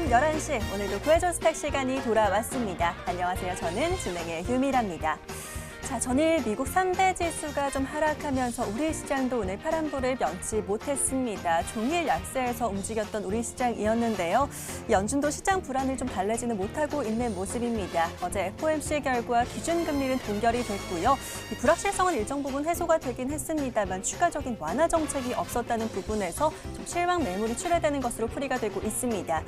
11시 오늘도 구해줘 스탁 시간이 돌아왔습니다. 안녕하세요. 저는 진행의 유미라입니다. 자, 전일 미국 3대 지수가 좀 하락하면서 우리 시장도 오늘 파란불을 면치 못했습니다. 종일 약세에서 움직였던 우리 시장이었는데요. 연준도 시장 불안을 좀 달래지는 못하고 있는 모습입니다. 어제 FOMC 결과 기준금리는 동결이 됐고요. 이 불확실성은 일정 부분 해소가 되긴 했습니다만 추가적인 완화 정책이 없었다는 부분에서 좀 실망 매물이 출회되는 것으로 풀이가 되고 있습니다.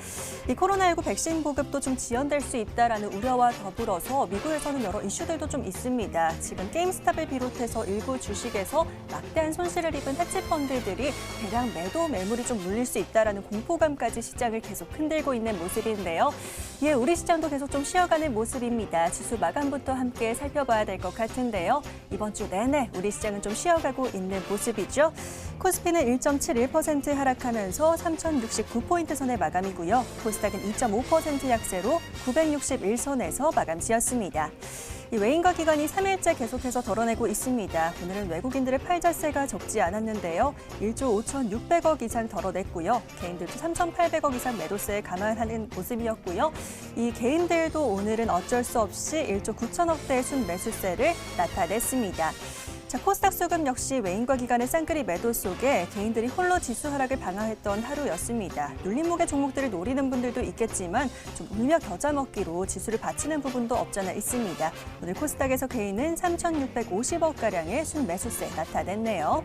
이 코로나19 백신 보급도 좀 지연될 수 있다라는 우려와 더불어서 미국에서는 여러 이슈들도 좀 있습니다. 지금 게임스탑을 비롯해서 일부 주식에서 막대한 손실을 입은 헤지펀드들이 대량 매도 매물이 좀 물릴 수 있다라는 공포감까지 시장을 계속 흔들고 있는 모습인데요. 이에 우리 시장도 계속 좀 쉬어가는 모습입니다. 지수 마감부터 함께 살펴봐야 될 것 같은데요. 이번 주 내내 우리 시장은 좀 쉬어가고 있는 모습이죠. 코스피는 1.71% 하락하면서 3,069포인트 선의 마감이고요. 코스닥은 2.5% 약세로 961선에서 마감 지었습니다. 이 외인과 기관이 3일째 계속해서 덜어내고 있습니다. 오늘은 외국인들의 팔자세가 적지 않았는데요. 1조 5,600억 이상 덜어냈고요. 개인들도 3,800억 이상 매도세에 감안하는 모습이었고요. 이 개인들도 오늘은 어쩔 수 없이 1조 9천억대의 순매수세를 나타냈습니다. 자, 코스닥 수급 역시 외인과 기관의 쌍끌이 매도 속에 개인들이 홀로 지수 하락을 방어했던 하루였습니다. 눌림목의 종목들을 노리는 분들도 있겠지만 좀 울며 겨자 먹기로 지수를 받치는 부분도 없잖아 있습니다. 오늘 코스닥에서 개인은 3,650억가량의 순매수세 나타냈네요.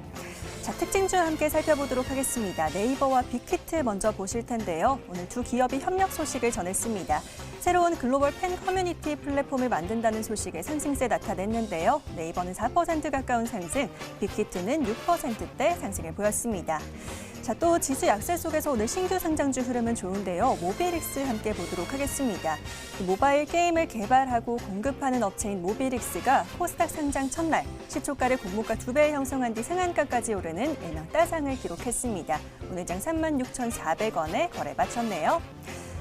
자, 특징주 함께 살펴보도록 하겠습니다. 네이버와 빅히트 먼저 보실 텐데요. 오늘 두 기업이 협력 소식을 전했습니다. 새로운 글로벌 팬 커뮤니티 플랫폼을 만든다는 소식에 상승세 나타냈는데요. 네이버는 4% 가까운 상승, 빅히트는 6%대 상승을 보였습니다. 자, 또 지수 약세 속에서 오늘 신규 상장주 흐름은 좋은데요. 모비릭스 함께 보도록 하겠습니다. 모바일 게임을 개발하고 공급하는 업체인 모비릭스가 코스닥 상장 첫날 시초가를 공모가 2배 형성한 뒤 상한가까지 오르는 일명 따상을 기록했습니다. 오늘 장 36,400원에 거래 마쳤네요.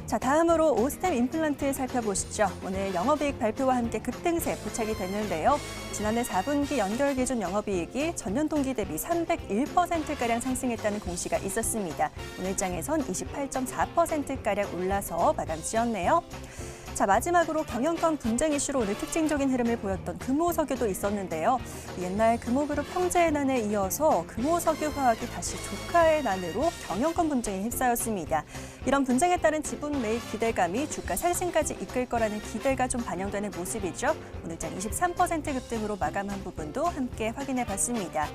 자, 다음으로 오스템 임플란트 살펴보시죠. 오늘 영업이익 발표와 함께 급등세 포착이 됐는데요. 지난해 4분기 연결 기준 영업이익이 전년 동기 대비 301%가량 상승했다는 공시가 있었습니다. 오늘 장에선 28.4%가량 올라서 마감 지었네요. 자, 마지막으로 경영권 분쟁 이슈로 오늘 특징적인 흐름을 보였던 금호석유도 있었는데요. 옛날 금호그룹 형제의 난에 이어서 금호석유화학이 다시 조카의 난으로 경영권 분쟁에 휩싸였습니다. 이런 분쟁에 따른 지분 매입 기대감이 주가 상승까지 이끌 거라는 기대가 좀 반영되는 모습이죠. 오늘 장 23% 급등으로 마감한 부분도 함께 확인해 봤습니다.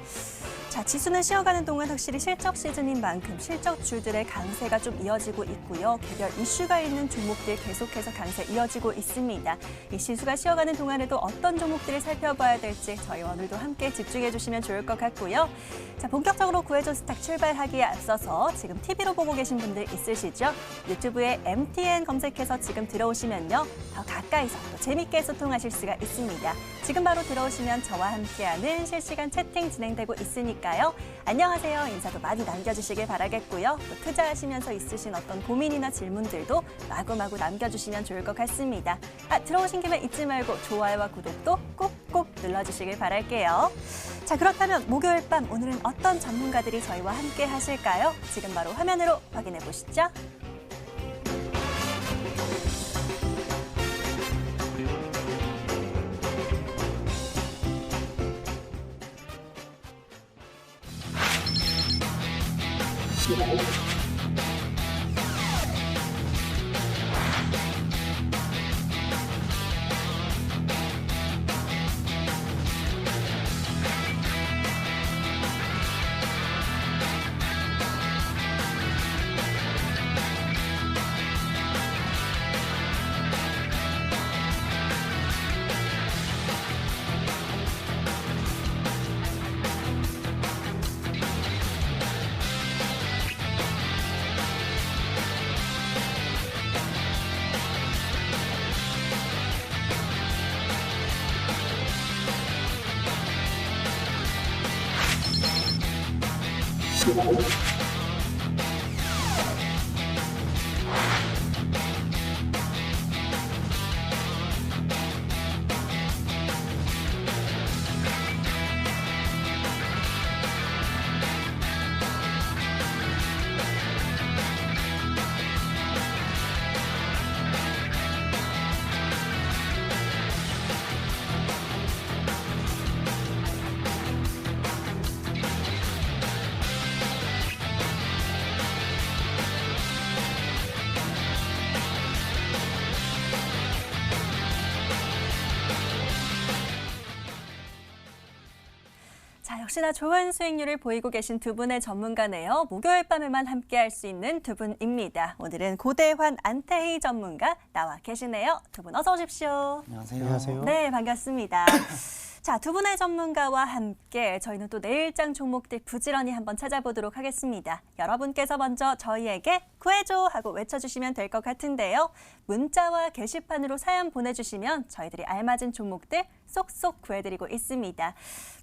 자, 지수는 쉬어가는 동안 확실히 실적 시즌인 만큼 실적주들의 강세가 좀 이어지고 있고요. 개별 이슈가 있는 종목들 계속해서 강세 이어지고 있습니다. 이 지수가 쉬어가는 동안에도 어떤 종목들을 살펴봐야 될지 저희와 오늘도 함께 집중해 주시면 좋을 것 같고요. 자, 본격적으로 구해줘 스탁 출발하기에 앞서서 지금 TV로 보고 계신 분들 있으시죠? 유튜브에 MTN 검색해서 지금 들어오시면요. 더 가까이서 또 재밌게 소통하실 수가 있습니다. 지금 바로 들어오시면 저와 함께하는 실시간 채팅 진행되고 있으니까요. 안녕하세요 인사도 많이 남겨주시길 바라겠고요. 또 투자하시면서 있으신 어떤 고민이나 질문들도 마구마구 남겨주시면 좋을 것 같습니다. 들어오신 김에 잊지 말고 좋아요와 구독도 꾹꾹 눌러주시길 바랄게요. 자, 그렇다면 목요일 밤 오늘은 어떤 전문가들이 저희와 함께 하실까요? 지금 바로 화면으로 확인해 보시죠. 역시나 좋은 수익률을 보이고 계신 두 분의 전문가네요. 목요일 밤에만 함께할 수 있는 두 분입니다. 오늘은 고대환 안태희 전문가 나와 계시네요. 두 분 어서 오십시오. 안녕하세요. 안녕하세요. 네, 반갑습니다. 자, 두 분의 전문가와 함께 저희는 또 내일장 종목들 부지런히 한번 찾아보도록 하겠습니다. 여러분께서 먼저 저희에게 구해줘 하고 외쳐주시면 될 것 같은데요. 문자와 게시판으로 사연 보내주시면 저희들이 알맞은 종목들 쏙쏙 구해드리고 있습니다.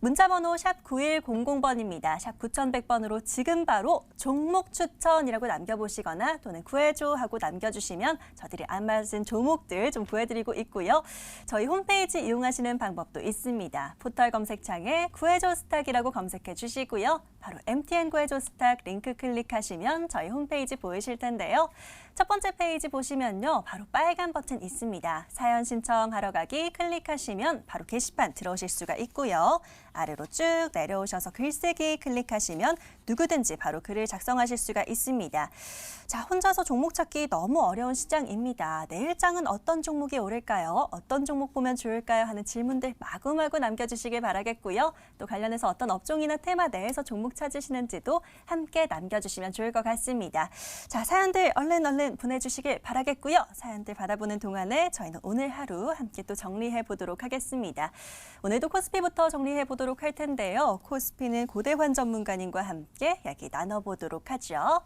문자번호 샵 9100번입니다. 샵 9100번으로 지금 바로 종목 추천이라고 남겨보시거나 또는 구해줘 하고 남겨주시면 저희들이 알맞은 종목들 좀 구해드리고 있고요. 저희 홈페이지 이용하시는 방법도 있습니다. 포털 검색창에 구해줘 스탁이라고 검색해 주시고요. 바로 MTN 구해줘 스탁 링크 클릭하시면 저희 홈페이지 보이실 텐데요. 첫 번째 페이지 보시면요. 바로 빨간 버튼 있습니다. 사연 신청하러 가기 클릭하시면 바로 게시판 들어오실 수가 있고요. 아래로 쭉 내려오셔서 글쓰기 클릭하시면 누구든지 바로 글을 작성하실 수가 있습니다. 자, 혼자서 종목 찾기 너무 어려운 시장입니다. 내일장은 어떤 종목이 오를까요? 어떤 종목 보면 좋을까요? 하는 질문들 마구마구 남겨주시길 바라겠고요. 또 관련해서 어떤 업종이나 테마 내에서 종목 찾으시는지도 함께 남겨주시면 좋을 것 같습니다. 자, 사연들 얼른 보내주시길 바라겠고요. 사연들 받아보는 동안에 저희는 오늘 하루 함께 또 정리해 보도록 하겠습니다. 오늘도 코스피부터 정리해 보도록 할 텐데요. 코스피는 고대환 전문가님과 함께 이야기 나눠보도록 하죠.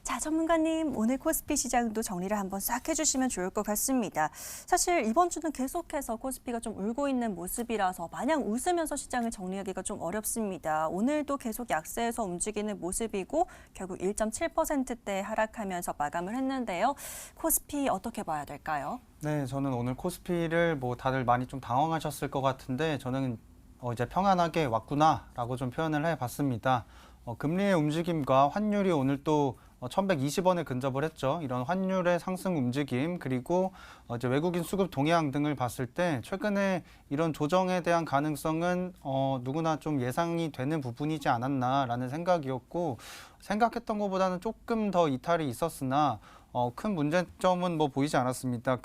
자, 전문가님, 오늘 코스피 시장도 정리를 한번 싹 해주시면 좋을 것 같습니다. 사실 이번 주는 계속해서 코스피가 좀 울고 있는 모습이라서 마냥 웃으면서 시장을 정리하기가 좀 어렵습니다. 오늘도 계속 약세에서 움직이는 모습이고 결국 1.7%대 하락하면서 마감을 했는데요. 코스피 어떻게 봐야 될까요? 네, 저는 오늘 코스피를 다들 많이 좀 당황하셨을 것 같은데 저는 이제 평안하게 왔구나라고 좀 표현을 해봤습니다. 금리의 움직임과 환율이 오늘 또 1120원에 근접을 했죠. 이런 환율의 상승 움직임 그리고 이제 외국인 수급 동향 등을 봤을 때 최근에 이런 조정에 대한 가능성은 누구나 좀 예상이 되는 부분이지 않았나라는 생각이었고 생각했던 것보다는 조금 더 이탈이 있었으나 큰 문제점은 보이지 않았습니다.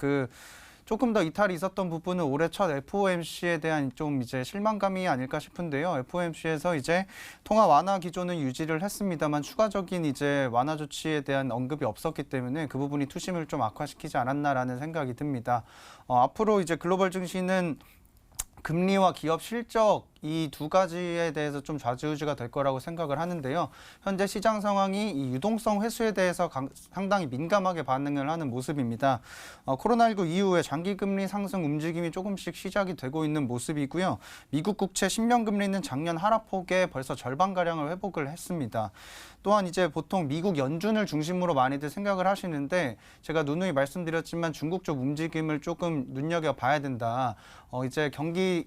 조금 더 이탈이 있었던 부분은 올해 첫 FOMC에 대한 좀 이제 실망감이 아닐까 싶은데요. FOMC에서 이제 통화 완화 기조는 유지를 했습니다만 추가적인 이제 완화 조치에 대한 언급이 없었기 때문에 그 부분이 투심을 좀 악화시키지 않았나라는 생각이 듭니다. 앞으로 이제 글로벌 증시는 금리와 기업 실적 이 두 가지에 대해서 좀 좌지우지가 될 거라고 생각을 하는데요. 현재 시장 상황이 이 유동성 회수에 대해서 상당히 민감하게 반응을 하는 모습입니다. 코로나19 이후에 장기금리 상승 움직임이 조금씩 시작이 되고 있는 모습이고요. 미국 국채 10년 금리는 작년 하락폭의 벌써 절반가량을 회복을 했습니다. 또한 이제 보통 미국 연준을 중심으로 많이들 생각을 하시는데 제가 누누이 말씀드렸지만 중국 쪽 움직임을 조금 눈여겨봐야 된다. 이제 경제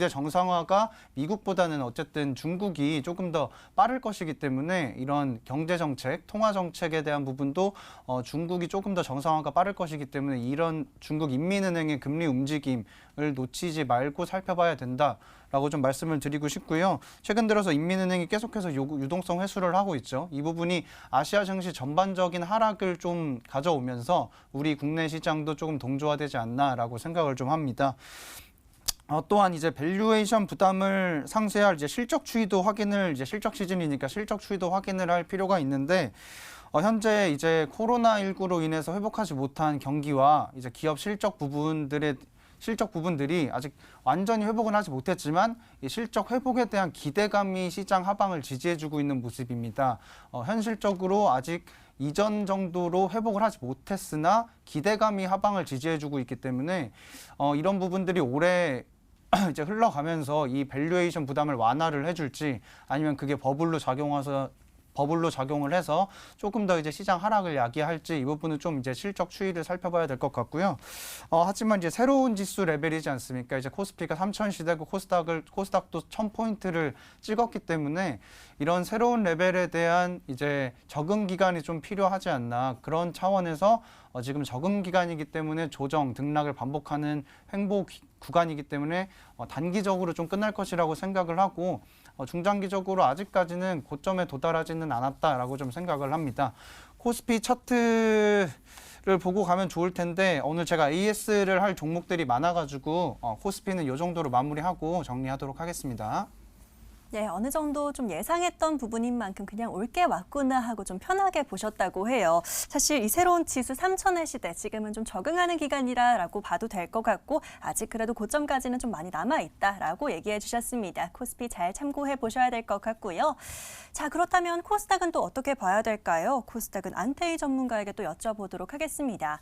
정상화가 미국보다는 어쨌든 중국이 조금 더 빠를 것이기 때문에 이런 경제 정책, 통화 정책에 대한 부분도 중국이 조금 더 정상화가 빠를 것이기 때문에 이런 중국 인민은행의 금리 움직임을 놓치지 말고 살펴봐야 된다라고 좀 말씀을 드리고 싶고요. 최근 들어서 인민은행이 계속해서 유동성 회수를 하고 있죠. 이 부분이 아시아 증시 전반적인 하락을 좀 가져오면서 우리 국내 시장도 조금 동조화되지 않나라고 생각을 좀 합니다. 또한 이제 밸류에이션 부담을 상쇄할 이제 실적 추이도 확인을 이제 실적 시즌이니까 실적 추이도 확인을 할 필요가 있는데 현재 이제 코로나19로 인해서 회복하지 못한 경기와 이제 기업 실적 부분들이 아직 완전히 회복은 하지 못했지만 이 실적 회복에 대한 기대감이 시장 하방을 지지해주고 있는 모습입니다. 현실적으로 아직 이전 정도로 회복을 하지 못했으나 기대감이 하방을 지지해주고 있기 때문에 이런 부분들이 올해 이제 흘러가면서 이 밸류에이션 부담을 완화를 해줄지 아니면 그게 버블로 작용을 해서 조금 더 이제 시장 하락을 야기할지 이 부분은 좀 이제 실적 추이를 살펴봐야 될 것 같고요. 하지만 이제 새로운 지수 레벨이지 않습니까? 이제 코스피가 3,000시대고 코스닥도 1,000포인트를 찍었기 때문에 이런 새로운 레벨에 대한 이제 적응 기간이 좀 필요하지 않나 그런 차원에서 지금 적응 기간이기 때문에 조정, 등락을 반복하는 횡보 구간이기 때문에 단기적으로 좀 끝날 것이라고 생각을 하고 중장기적으로 아직까지는 고점에 도달하지는 않았다라고 좀 생각을 합니다. 코스피 차트를 보고 가면 좋을 텐데 오늘 제가 AS를 할 종목들이 많아가지고 코스피는 이 정도로 마무리하고 정리하도록 하겠습니다. 네, 어느 정도 좀 예상했던 부분인 만큼 그냥 올 게 왔구나 하고 좀 편하게 보셨다고 해요. 사실 이 새로운 지수 3,000의 시대, 지금은 좀 적응하는 기간이라고 봐도 될 것 같고 아직 그래도 고점까지는 좀 많이 남아있다라고 얘기해 주셨습니다. 코스피 잘 참고해 보셔야 될 것 같고요. 자, 그렇다면 코스닥은 또 어떻게 봐야 될까요? 코스닥은 안태희 전문가에게 또 여쭤보도록 하겠습니다.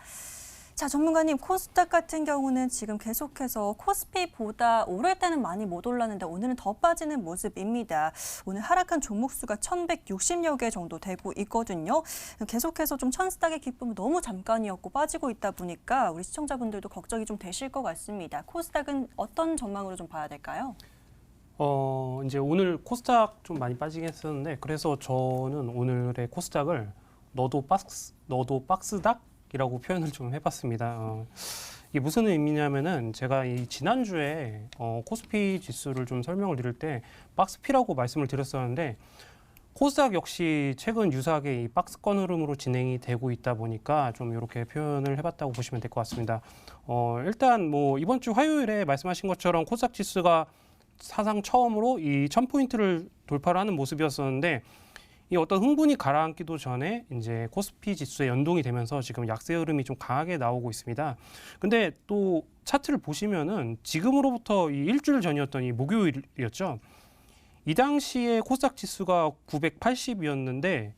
자, 전문가님, 코스닥 같은 경우는 지금 계속해서 코스피보다 오를 때는 많이 못 올랐는데 오늘은 더 빠지는 모습입니다. 오늘 하락한 종목 수가 1,160여 개 정도 되고 있거든요. 계속해서 좀 천스닥의 기쁨은 너무 잠깐이었고 빠지고 있다 보니까 우리 시청자분들도 걱정이 좀 되실 것 같습니다. 코스닥은 어떤 전망으로 좀 봐야 될까요? 이제 오늘 코스닥 좀 많이 빠지긴 했었는데 그래서 저는 오늘의 코스닥을 너도 박스닥이라고 표현을 좀 해봤습니다. 이게 무슨 의미냐면은 제가 이 지난주에 코스피 지수를 좀 설명을 드릴 때 박스피라고 말씀을 드렸었는데 코스닥 역시 최근 유사하게 이 박스권 흐름으로 진행이 되고 있다 보니까 좀 이렇게 표현을 해봤다고 보시면 될 것 같습니다. 일단 뭐 이번 주 화요일에 말씀하신 것처럼 코스닥 지수가 사상 처음으로 이 1000포인트를 돌파를 하는 모습이었었는데 이 어떤 흥분이 가라앉기도 전에 이제 코스피 지수에 연동이 되면서 지금 약세 흐름이 좀 강하게 나오고 있습니다. 근데 또 차트를 보시면은 지금으로부터 이 일주일 전이었던 이 목요일이었죠. 이 당시에 코스닥 지수가 980이었는데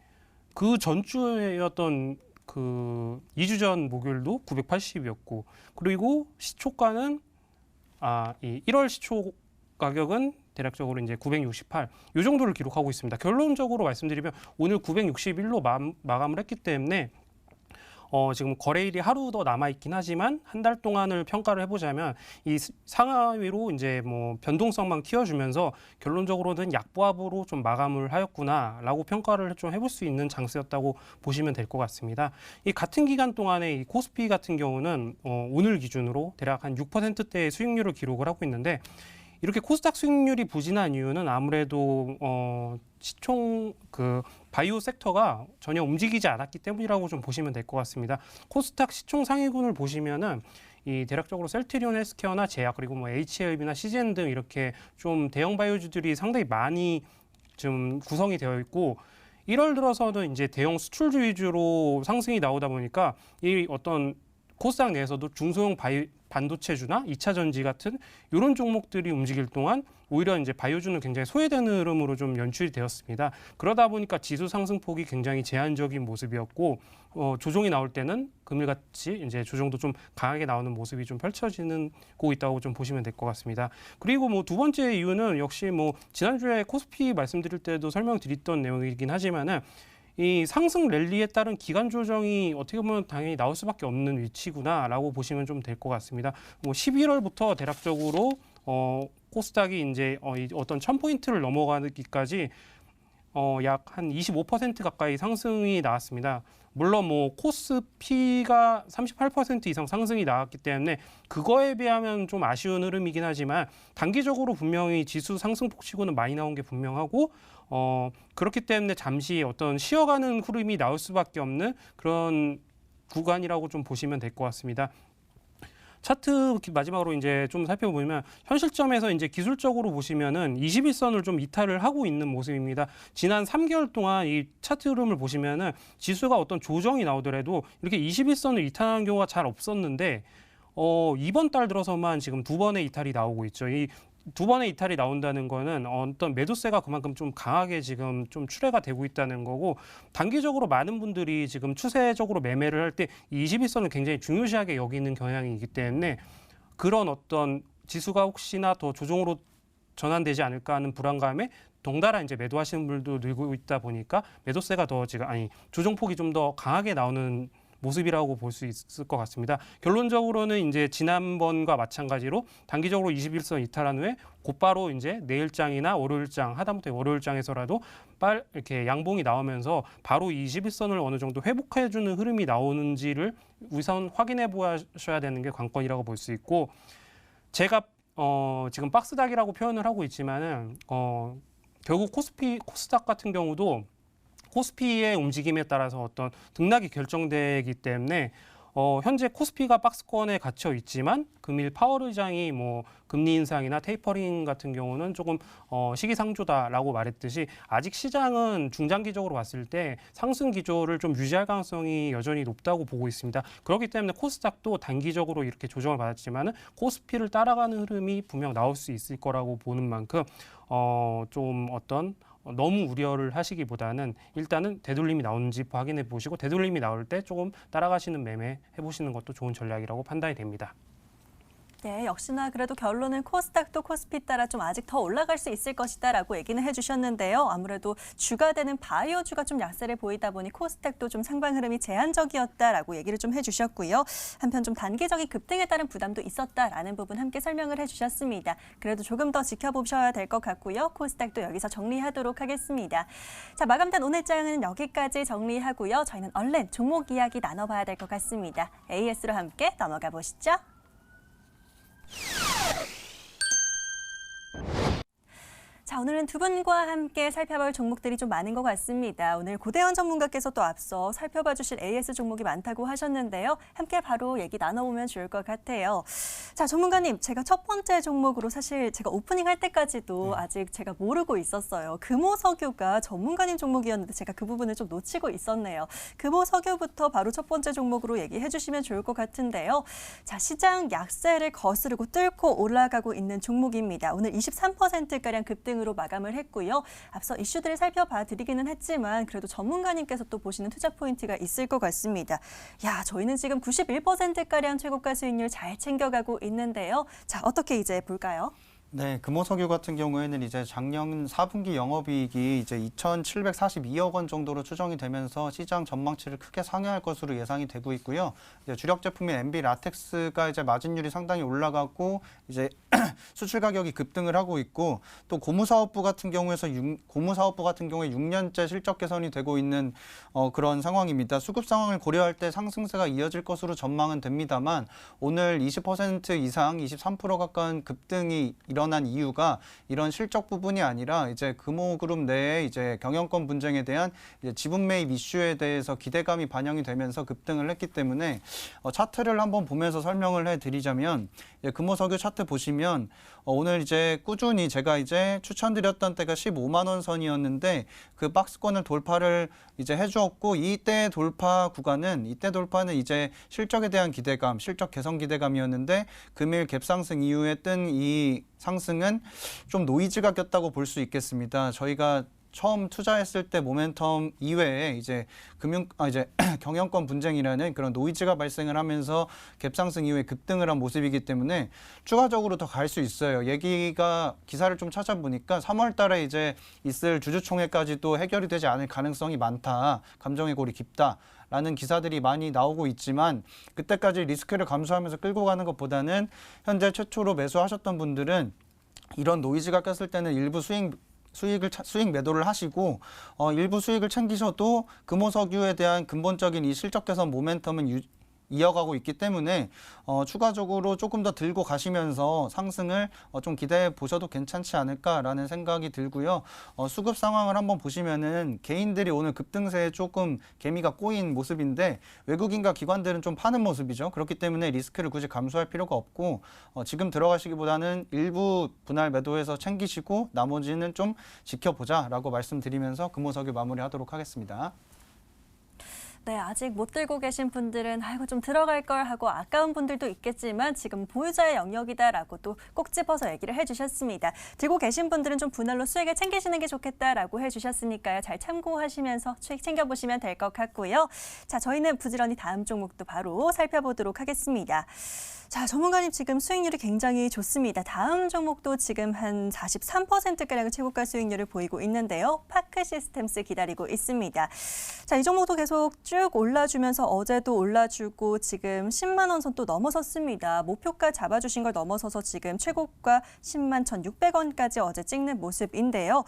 그 전주였던 그 2주 전 목요일도 980이었고 그리고 시초가는 이 1월 시초 가격은 대략적으로 이제 968, 이 정도를 기록하고 있습니다. 결론적으로 말씀드리면 오늘 961로 마감을 했기 때문에 지금 거래일이 하루 더 남아 있긴 하지만 한 달 동안을 평가를 해보자면 이 상하위로 이제 뭐 변동성만 키워주면서 결론적으로는 약보합으로 좀 마감을 하였구나라고 평가를 좀 해볼 수 있는 장세였다고 보시면 될 것 같습니다. 이 같은 기간 동안에 이 코스피 같은 경우는 오늘 기준으로 대략 한 6%대의 수익률을 기록을 하고 있는데. 이렇게 코스닥 수익률이 부진한 이유는 아무래도 시총 그 바이오 섹터가 전혀 움직이지 않았기 때문이라고 좀 보시면 될 것 같습니다. 코스닥 시총 상위군을 보시면은 이 대략적으로 셀트리온 헬스케어나 제약 그리고 뭐 HLB나 CGN 등 이렇게 좀 대형 바이오주들이 상당히 많이 좀 구성이 되어 있고 1월 들어서는 이제 대형 수출주 위주로 상승이 나오다 보니까 이 어떤 코스닥 내에서도 중소형 반도체주나 2차 전지 같은 이런 종목들이 움직일 동안 오히려 이제 바이오주는 굉장히 소외되는 흐름으로 좀 연출이 되었습니다. 그러다 보니까 지수 상승폭이 굉장히 제한적인 모습이었고 조정이 나올 때는 금일같이 이제 조정도 좀 강하게 나오는 모습이 좀 펼쳐지고 있다고 좀 보시면 될 것 같습니다. 그리고 뭐 두 번째 이유는 역시 뭐 지난주에 코스피 말씀드릴 때도 설명드렸던 내용이긴 하지만은 이 상승 랠리에 따른 기간 조정이 어떻게 보면 당연히 나올 수밖에 없는 위치구나라고 보시면 좀 될 것 같습니다. 뭐 11월부터 대략적으로 코스닥이 이제 어떤 1000포인트를 넘어가기까지 약 한 25% 가까이 상승이 나왔습니다. 물론 뭐 코스피가 38% 이상 상승이 나왔기 때문에 그거에 비하면 좀 아쉬운 흐름이긴 하지만 단기적으로 분명히 지수 상승폭치고는 많이 나온 게 분명하고 그렇기 때문에 잠시 어떤 쉬어가는 흐름이 나올 수밖에 없는 그런 구간이라고 좀 보시면 될 것 같습니다. 차트 마지막으로 이제 좀 살펴보면 현 시점에서 이제 기술적으로 보시면은 21선을 좀 이탈을 하고 있는 모습입니다. 지난 3개월 동안 이 차트 흐름을 보시면은 지수가 어떤 조정이 나오더라도 이렇게 21선을 이탈하는 경우가 잘 없었는데 이번 달 들어서만 지금 두 번의 이탈이 나오고 있죠. 이 두 번의 이탈이 나온다는 거는 어떤 매도세가 그만큼 좀 강하게 지금 좀 출회가 되고 있다는 거고 단기적으로 많은 분들이 지금 추세적으로 매매를 할 때 21선을 굉장히 중요시하게 여기는 경향이 있기 때문에 그런 어떤 지수가 혹시나 더 조정으로 전환되지 않을까 하는 불안감에 덩달아 이제 매도하시는 분들도 늘고 있다 보니까 매도세가 더 지금 조정폭이 좀 더 강하게 나오는 모습이라고 볼 수 있을 것 같습니다. 결론적으로는 이제 지난번과 마찬가지로 단기적으로 21선 이탈한 후에 곧바로 이제 내일장이나 월요일장 하다못해 월요일장에서라도 이렇게 양봉이 나오면서 바로 21선을 어느 정도 회복해주는 흐름이 나오는지를 우선 확인해 보셔야 되는 게 관건이라고 볼 수 있고 제가 지금 박스닥이라고 표현을 하고 있지만은 결국 코스닥 같은 경우도 코스피의 움직임에 따라서 어떤 등락이 결정되기 때문에 현재 코스피가 박스권에 갇혀 있지만 금일 파월 의장이 뭐 금리 인상이나 테이퍼링 같은 경우는 조금 시기상조다라고 말했듯이 아직 시장은 중장기적으로 봤을 때 상승 기조를 좀 유지할 가능성이 여전히 높다고 보고 있습니다. 그렇기 때문에 코스닥도 단기적으로 이렇게 조정을 받았지만은 코스피를 따라가는 흐름이 분명 나올 수 있을 거라고 보는 만큼 좀 너무 우려를 하시기보다는 일단은 되돌림이 나오는지 확인해 보시고 되돌림이 나올 때 조금 따라가시는 매매 해보시는 것도 좋은 전략이라고 판단이 됩니다. 네, 역시나 그래도 결론은 코스닥도 코스피 따라 좀 아직 더 올라갈 수 있을 것이다라고 얘기는 해주셨는데요. 아무래도 주가 되는 바이오주가 좀 약세를 보이다 보니 코스닥도 좀 상방 흐름이 제한적이었다라고 얘기를 좀 해주셨고요. 한편 좀 단기적인 급등에 따른 부담도 있었다라는 부분 함께 설명을 해주셨습니다. 그래도 조금 더 지켜보셔야 될 것 같고요. 코스닥도 여기서 정리하도록 하겠습니다. 자, 마감된 오늘 장은 여기까지 정리하고요. 저희는 얼른 종목 이야기 나눠봐야 될 것 같습니다. AS로 함께 넘어가 보시죠. 자, 오늘은 두 분과 함께 살펴볼 종목들이 좀 많은 것 같습니다. 오늘 고대원 전문가께서 또 앞서 살펴봐 주실 AS 종목이 많다고 하셨는데요. 함께 바로 얘기 나눠보면 좋을 것 같아요. 자, 전문가님, 제가 첫 번째 종목으로 사실 제가 오프닝 할 때까지도 아직 제가 모르고 있었어요. 금호석유가 전문가님 종목이었는데 제가 그 부분을 좀 놓치고 있었네요. 금호석유부터 바로 첫 번째 종목으로 얘기해 주시면 좋을 것 같은데요. 자, 시장 약세를 거스르고 뚫고 올라가고 있는 종목입니다. 오늘 23%가량 급등으로 마감을 했고요. 앞서 이슈들을 살펴봐 드리기는 했지만 그래도 전문가님께서 또 보시는 투자 포인트가 있을 것 같습니다. 야, 저희는 지금 91%가량 최고가 수익률 잘 챙겨가고 있는데요. 자, 어떻게 이제 볼까요? 네, 금호석유 같은 경우에는 이제 작년 4분기 영업이익이 이제 2,742억 원 정도로 추정이 되면서 시장 전망치를 크게 상회할 것으로 예상이 되고 있고요. 이제 주력 제품인 MB 라텍스가 이제 마진율이 상당히 올라가고 이제 수출 가격이 급등을 하고 있고 또 고무사업부 같은 경우에 6년째 실적 개선이 되고 있는 그런 상황입니다. 수급 상황을 고려할 때 상승세가 이어질 것으로 전망은 됩니다만 오늘 20% 이상 23% 가까운 급등이 일어난 이유가 이런 실적 부분이 아니라 이제 금호그룹 내에 이제 경영권 분쟁에 대한 이제 지분 매입 이슈에 대해서 기대감이 반영이 되면서 급등을 했기 때문에 차트를 한번 보면서 설명을 해드리자면 금호석유 차트 보시면 오늘 이제 꾸준히 제가 이제 추천드렸던 때가 15만 원 선이었는데 그 박스권을 돌파를 이제 해주었고 이때 돌파는 이제 실적에 대한 기대감, 실적 개선 기대감이었는데 금일 갭상승 이후에 뜬 이 상승은 좀 노이즈가 꼈다고 볼 수 있겠습니다. 저희가 처음 투자했을 때 모멘텀 이외에 이제 경영권 분쟁이라는 그런 노이즈가 발생을 하면서 갭상승 이후에 급등을 한 모습이기 때문에 추가적으로 더 갈 수 있어요. 기사를 좀 찾아보니까 3월 달에 이제 있을 주주총회까지도 해결이 되지 않을 가능성이 많다. 감정의 골이 깊다. 라는 기사들이 많이 나오고 있지만 그때까지 리스크를 감수하면서 끌고 가는 것보다는 현재 최초로 매수하셨던 분들은 이런 노이즈가 꼈을 때는 일부 수익 매도를 하시고 일부 수익을 챙기셔도 금호석유에 대한 근본적인 이 실적 개선 모멘텀은 이어가고 있기 때문에 추가적으로 조금 더 들고 가시면서 상승을 좀 기대해 보셔도 괜찮지 않을까라는 생각이 들고요. 수급 상황을 한번 보시면은 개인들이 오늘 급등세에 조금 개미가 꼬인 모습인데 외국인과 기관들은 좀 파는 모습이죠. 그렇기 때문에 리스크를 굳이 감수할 필요가 없고 지금 들어가시기보다는 일부 분할 매도해서 챙기시고 나머지는 좀 지켜보자라고 말씀드리면서 금호석유 마무리하도록 하겠습니다. 네, 아직 못 들고 계신 분들은 아이고 좀 들어갈 걸 하고 아까운 분들도 있겠지만 지금 보유자의 영역이다라고 또 꼭 집어서 얘기를 해주셨습니다. 들고 계신 분들은 좀 분할로 수익을 챙기시는 게 좋겠다라고 해주셨으니까요. 잘 참고하시면서 수익 챙겨보시면 될 것 같고요. 자, 저희는 부지런히 다음 종목도 바로 살펴보도록 하겠습니다. 자, 전문가님 지금 수익률이 굉장히 좋습니다. 다음 종목도 지금 한 43%가량의 최고가 수익률을 보이고 있는데요. 파크 시스템스 기다리고 있습니다. 자, 이 종목도 계속 쭉 올라주면서 어제도 올라주고 지금 10만 원 선 또 넘어섰습니다. 목표가 잡아주신 걸 넘어서서 지금 최고가 10만 1,600원까지 어제 찍는 모습인데요.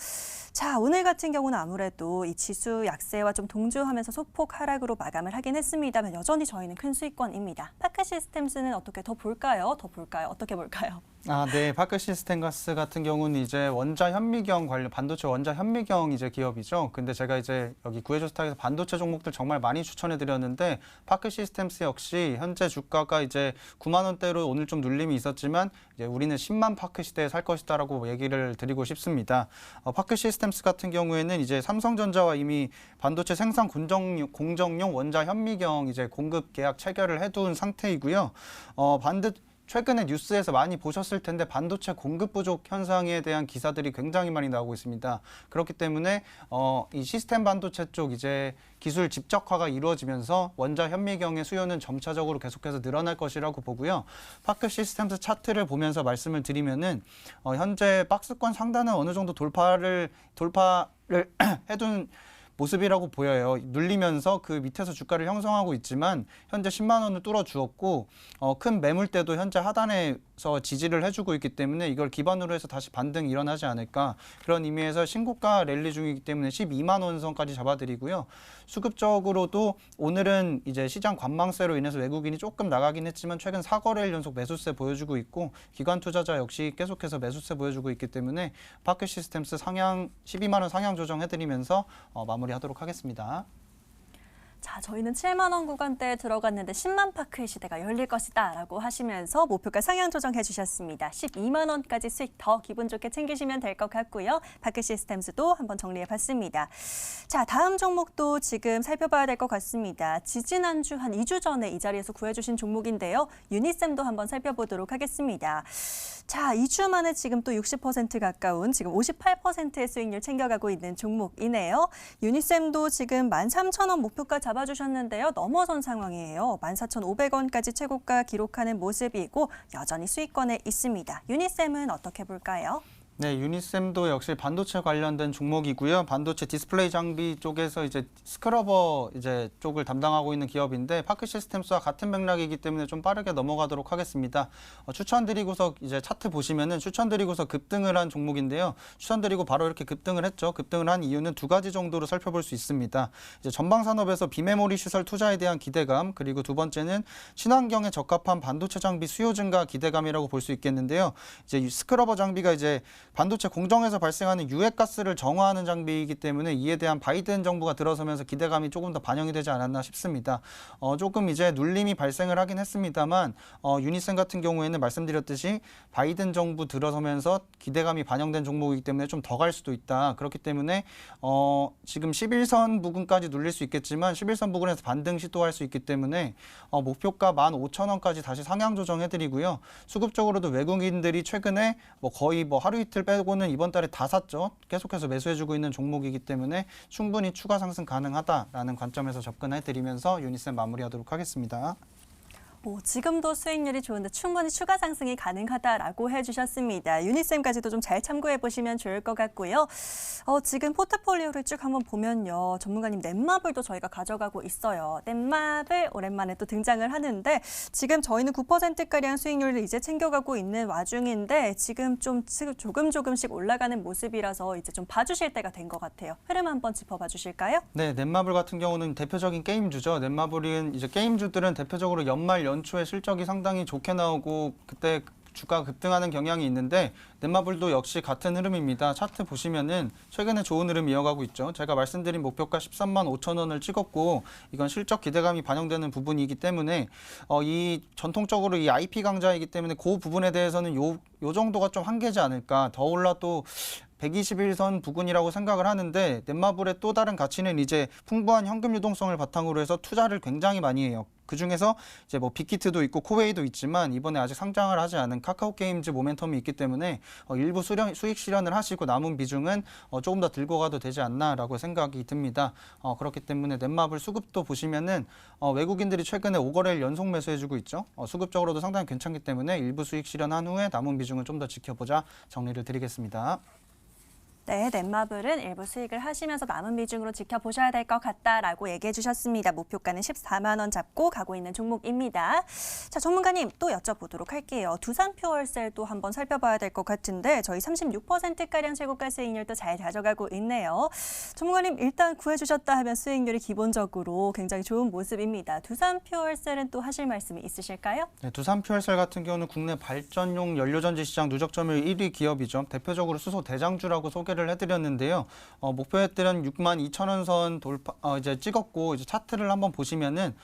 자, 오늘 같은 경우는 아무래도 이 지수 약세와 좀 동조하면서 소폭 하락으로 마감을 하긴 했습니다만 여전히 저희는 큰 수익권입니다. 파크 시스템스는 어떻게 더 볼까요? 어떻게 볼까요? 네. 파크 시스템가스 같은 경우는 이제 원자 현미경 관련 반도체 원자 현미경 이제 기업이죠. 근데 제가 이제 여기 구해조스탁에서 반도체 종목들 정말 많이 추천해 드렸는데 파크 시스템스 역시 현재 주가가 이제 9만 원대로 오늘 좀 눌림이 있었지만 이제 우리는 10만 파크 시대에 살 것이다라고 얘기를 드리고 싶습니다. 파크 시스템스 같은 경우에는 이제 삼성전자와 이미 반도체 생산 공정용 원자 현미경 이제 공급 계약 체결을 해둔 상태이고요. 최근에 뉴스에서 많이 보셨을 텐데 반도체 공급 부족 현상에 대한 기사들이 굉장히 많이 나오고 있습니다. 그렇기 때문에 이 시스템 반도체 쪽 이제 기술 집적화가 이루어지면서 원자 현미경의 수요는 점차적으로 계속해서 늘어날 것이라고 보고요. 파크 시스템스 차트를 보면서 말씀을 드리면은 현재 박스권 상단은 어느 정도 돌파를 해둔 모습이라고 보여요. 눌리면서 그 밑에서 주가를 형성하고 있지만 현재 10만 원을 뚫어주었고 큰 매물대도 현재 하단에서 지지를 해주고 있기 때문에 이걸 기반으로 해서 다시 반등이 일어나지 않을까 그런 의미에서 신고가 랠리 중이기 때문에 12만 원 선까지 잡아드리고요. 수급적으로도 오늘은 이제 시장 관망세로 인해서 외국인이 조금 나가긴 했지만 최근 4거래일 연속 매수세 보여주고 있고 기관 투자자 역시 계속해서 매수세 보여주고 있기 때문에 파크 시스템스 상향 12만 원 상향 조정해드리면서 마무리하도록 하겠습니다. 자, 저희는 7만 원 구간대에 들어갔는데 10만 파크의 시대가 열릴 것이다 라고 하시면서 목표가 상향 조정해 주셨습니다. 12만 원까지 수익 더 기분 좋게 챙기시면 될 것 같고요. 파크 시스템스도 한번 정리해 봤습니다. 자, 다음 종목도 지금 살펴봐야 될 것 같습니다. 지지난주 한 2주 전에 이 자리에서 구해주신 종목인데요. 유니셈도 한번 살펴보도록 하겠습니다. 자, 2주 만에 지금 또 60% 가까운 지금 58%의 수익률 챙겨가고 있는 종목이네요. 유니셈도 지금 13,000원 목표가 잡아주셨는데요. 넘어선 상황이에요. 14,500원까지 최고가 기록하는 모습이고 여전히 수익권에 있습니다. 유니셈은 어떻게 볼까요? 네, 유니셈도 역시 반도체 관련된 종목이고요. 반도체 디스플레이 장비 쪽에서 이제 스크러버 이제 쪽을 담당하고 있는 기업인데 파크 시스템스와 같은 맥락이기 때문에 좀 빠르게 넘어가도록 하겠습니다. 추천드리고서 이제 차트 보시면은 추천드리고서 급등을 한 종목인데요. 추천드리고 바로 이렇게 급등을 했죠. 급등을 한 이유는 두 가지 정도로 살펴볼 수 있습니다. 이제 전방 산업에서 비메모리 시설 투자에 대한 기대감, 그리고 두 번째는 친환경에 적합한 반도체 장비 수요 증가 기대감이라고 볼 수 있겠는데요. 이제 스크러버 장비가 이제 반도체 공정에서 발생하는 유해가스를 정화하는 장비이기 때문에 이에 대한 바이든 정부가 들어서면서 기대감이 조금 더 반영이 되지 않았나 싶습니다. 조금 이제 눌림이 발생을 하긴 했습니다만 유니셈 같은 경우에는 말씀드렸듯이 바이든 정부 들어서면서 기대감이 반영된 종목이기 때문에 좀 더 갈 수도 있다. 그렇기 때문에 지금 11선 부근까지 눌릴 수 있겠지만 11선 부근에서 반등 시도할 수 있기 때문에 목표가 15,000원까지 다시 상향 조정해드리고요. 수급적으로도 외국인들이 최근에 거의 하루 이틀 빼고는 이번 달에 다 샀죠. 계속해서 매수해주고 있는 종목이기 때문에 충분히 추가 상승 가능하다라는 관점에서 접근해드리면서 유니셈 마무리하도록 하겠습니다. 지금도 수익률이 좋은데 충분히 추가 상승이 가능하다라고 해주셨습니다. 유니셈까지도 좀 잘 참고해 보시면 좋을 것 같고요. 지금 포트폴리오를 쭉 한번 보면요. 전문가님 넷마블도 저희가 가져가고 있어요. 넷마블 오랜만에 또 등장을 하는데 지금 저희는 9%가량 수익률을 이제 챙겨가고 있는 와중인데 지금 좀 조금씩 올라가는 모습이라서 이제 좀 봐주실 때가 된 것 같아요. 흐름 한번 짚어봐 주실까요? 네, 넷마블 같은 경우는 대표적인 게임주죠. 넷마블은 이제 게임주들은 대표적으로 연초에 실적이 상당히 좋게 나오고 그때 주가 급등하는 경향이 있는데 넷마블도 역시 같은 흐름입니다. 차트 보시면은 최근에 좋은 흐름 이어가고 있죠. 제가 말씀드린 목표가 13만 5천 원을 찍었고 이건 실적 기대감이 반영되는 부분이기 때문에 이 전통적으로 이 IP 강자이기 때문에 그 부분에 대해서는 요 정도가 좀 한계지 않을까. 더 올라도 121선 부근이라고 생각을 하는데 넷마블의 또 다른 가치는 이제 풍부한 현금 유동성을 바탕으로 해서 투자를 굉장히 많이 해요. 그중에서 이제 빅히트도 있고 코웨이도 있지만 이번에 아직 상장을 하지 않은 카카오 게임즈 모멘텀이 있기 때문에 일부 수익 실현을 하시고 남은 비중은 조금 더 들고 가도 되지 않나라고 생각이 듭니다. 그렇기 때문에 넷마블 수급도 보시면은 외국인들이 최근에 5거래일 연속 매수해주고 있죠. 수급적으로도 상당히 괜찮기 때문에 일부 수익 실현한 후에 남은 비중을 좀 더 지켜보자 정리를 드리겠습니다. 네, 넷마블은 일부 수익을 하시면서 남은 비중으로 지켜보셔야 될 것 같다라고 얘기해 주셨습니다. 목표가는 14만 원 잡고 가고 있는 종목입니다. 자, 전문가님 또 여쭤보도록 할게요. 두산퓨얼셀도 한번 살펴봐야 될 것 같은데 저희 36%가량 최고가 수익률도 잘 가져가고 있네요. 전문가님 일단 구해주셨다 하면 수익률이 기본적으로 굉장히 좋은 모습입니다. 두산퓨얼셀은 또 하실 말씀이 있으실까요? 네, 두산퓨얼셀 같은 경우는 국내 발전용 연료전지 시장 누적 점유율 1위 기업이죠. 대표적으로 수소 대장주라고 소개를 해드렸는데요. 목표했던 62,000원 선 돌파 이제 찍었고 이제 차트를 한번 보시면은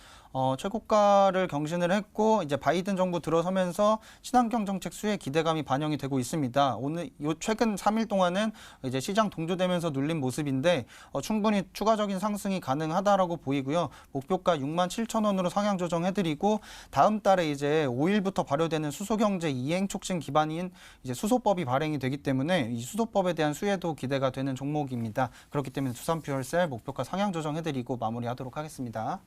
최고가를 경신을 했고 이제 바이든 정부 들어서면서 친환경 정책 수혜 기대감이 반영이 되고 있습니다. 오늘 최근 3일 동안은 이제 시장 동조되면서 눌린 모습인데 충분히 추가적인 상승이 가능하다라고 보이고요. 목표가 67,000원으로 상향 조정해드리고 다음 달에 이제 5일부터 발효되는 수소경제 이행 촉진 기반인 이제 수소법이 발행이 되기 때문에 이 수소법에 대한 수혜도 기대가 되는 종목입니다. 그렇기 때문에 두산퓨얼셀 목표가 상향 조정해드리고 마무리하도록 하겠습니다.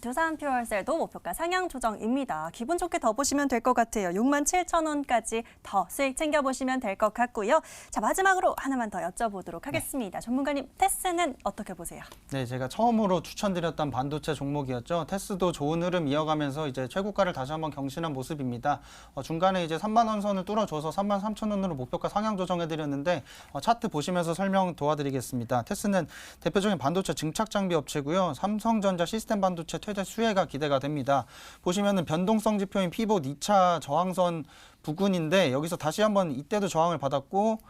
두산퓨얼셀도 목표가 상향 조정입니다. 기분 좋게 더 보시면 될 것 같아요. 67,000원까지 더 수익 챙겨보시면 될 것 같고요. 자, 마지막으로 하나만 더 여쭤보도록 하겠습니다. 전문가님, 테스는 어떻게 보세요? 네, 제가 처음으로 추천드렸던 반도체 종목이었죠. 테스도 좋은 흐름 이어가면서 이제 최고가를 다시 한번 경신한 모습입니다. 중간에 이제 3만 원 선을 뚫어줘서 33,000원으로 목표가 상향 조정해드렸는데 차트 보시면서 설명 도와드리겠습니다. 테스는 대표적인 반도체 증착 장비 업체고요. 삼성전자 시스템 반도체 최대 수혜가 기대가 됩니다. 보시면은 변동성 지표인 피봇 2차 저항선 부근인데 여기서 다시 한번 이때도 저항을 받았고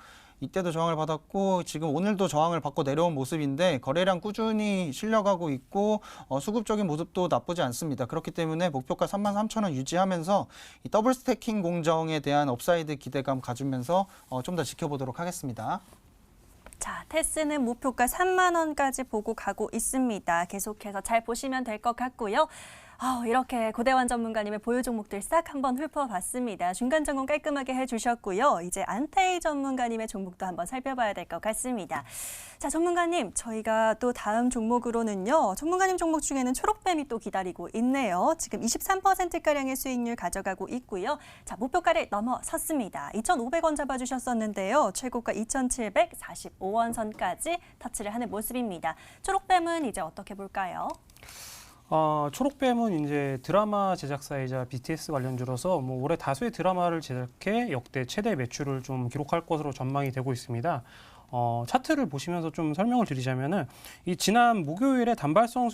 지금 오늘도 저항을 받고 내려온 모습인데 거래량 꾸준히 실려가고 있고 수급적인 모습도 나쁘지 않습니다. 그렇기 때문에 목표가 33,000원 유지하면서 이 더블 스태킹 공정에 대한 업사이드 기대감 가지면서 좀 더 지켜보도록 하겠습니다. 자, 테스는 목표가 3만 원까지 보고 가고 있습니다. 계속해서 잘 보시면 될 것 같고요. 이렇게 고대환 전문가님의 보유 종목들 싹 한번 훑어봤습니다. 중간 점검 깔끔하게 해주셨고요. 이제 안태희 전문가님의 종목도 한번 살펴봐야 될 것 같습니다. 자, 전문가님, 저희가 또 다음 종목으로는요. 전문가님 종목 중에는 초록뱀이 또 기다리고 있네요. 지금 23%가량의 수익률 가져가고 있고요. 자, 목표가를 넘어섰습니다. 2,500원 잡아주셨었는데요. 최고가 2,745원 선까지 터치를 하는 모습입니다. 초록뱀은 이제 어떻게 볼까요? 초록뱀은 이제 드라마 제작사이자 BTS 관련주로서 올해 다수의 드라마를 제작해 역대 최대 매출을 좀 기록할 것으로 전망이 되고 있습니다. 차트를 보시면서 좀 설명을 드리자면은 이 지난 목요일에 단발성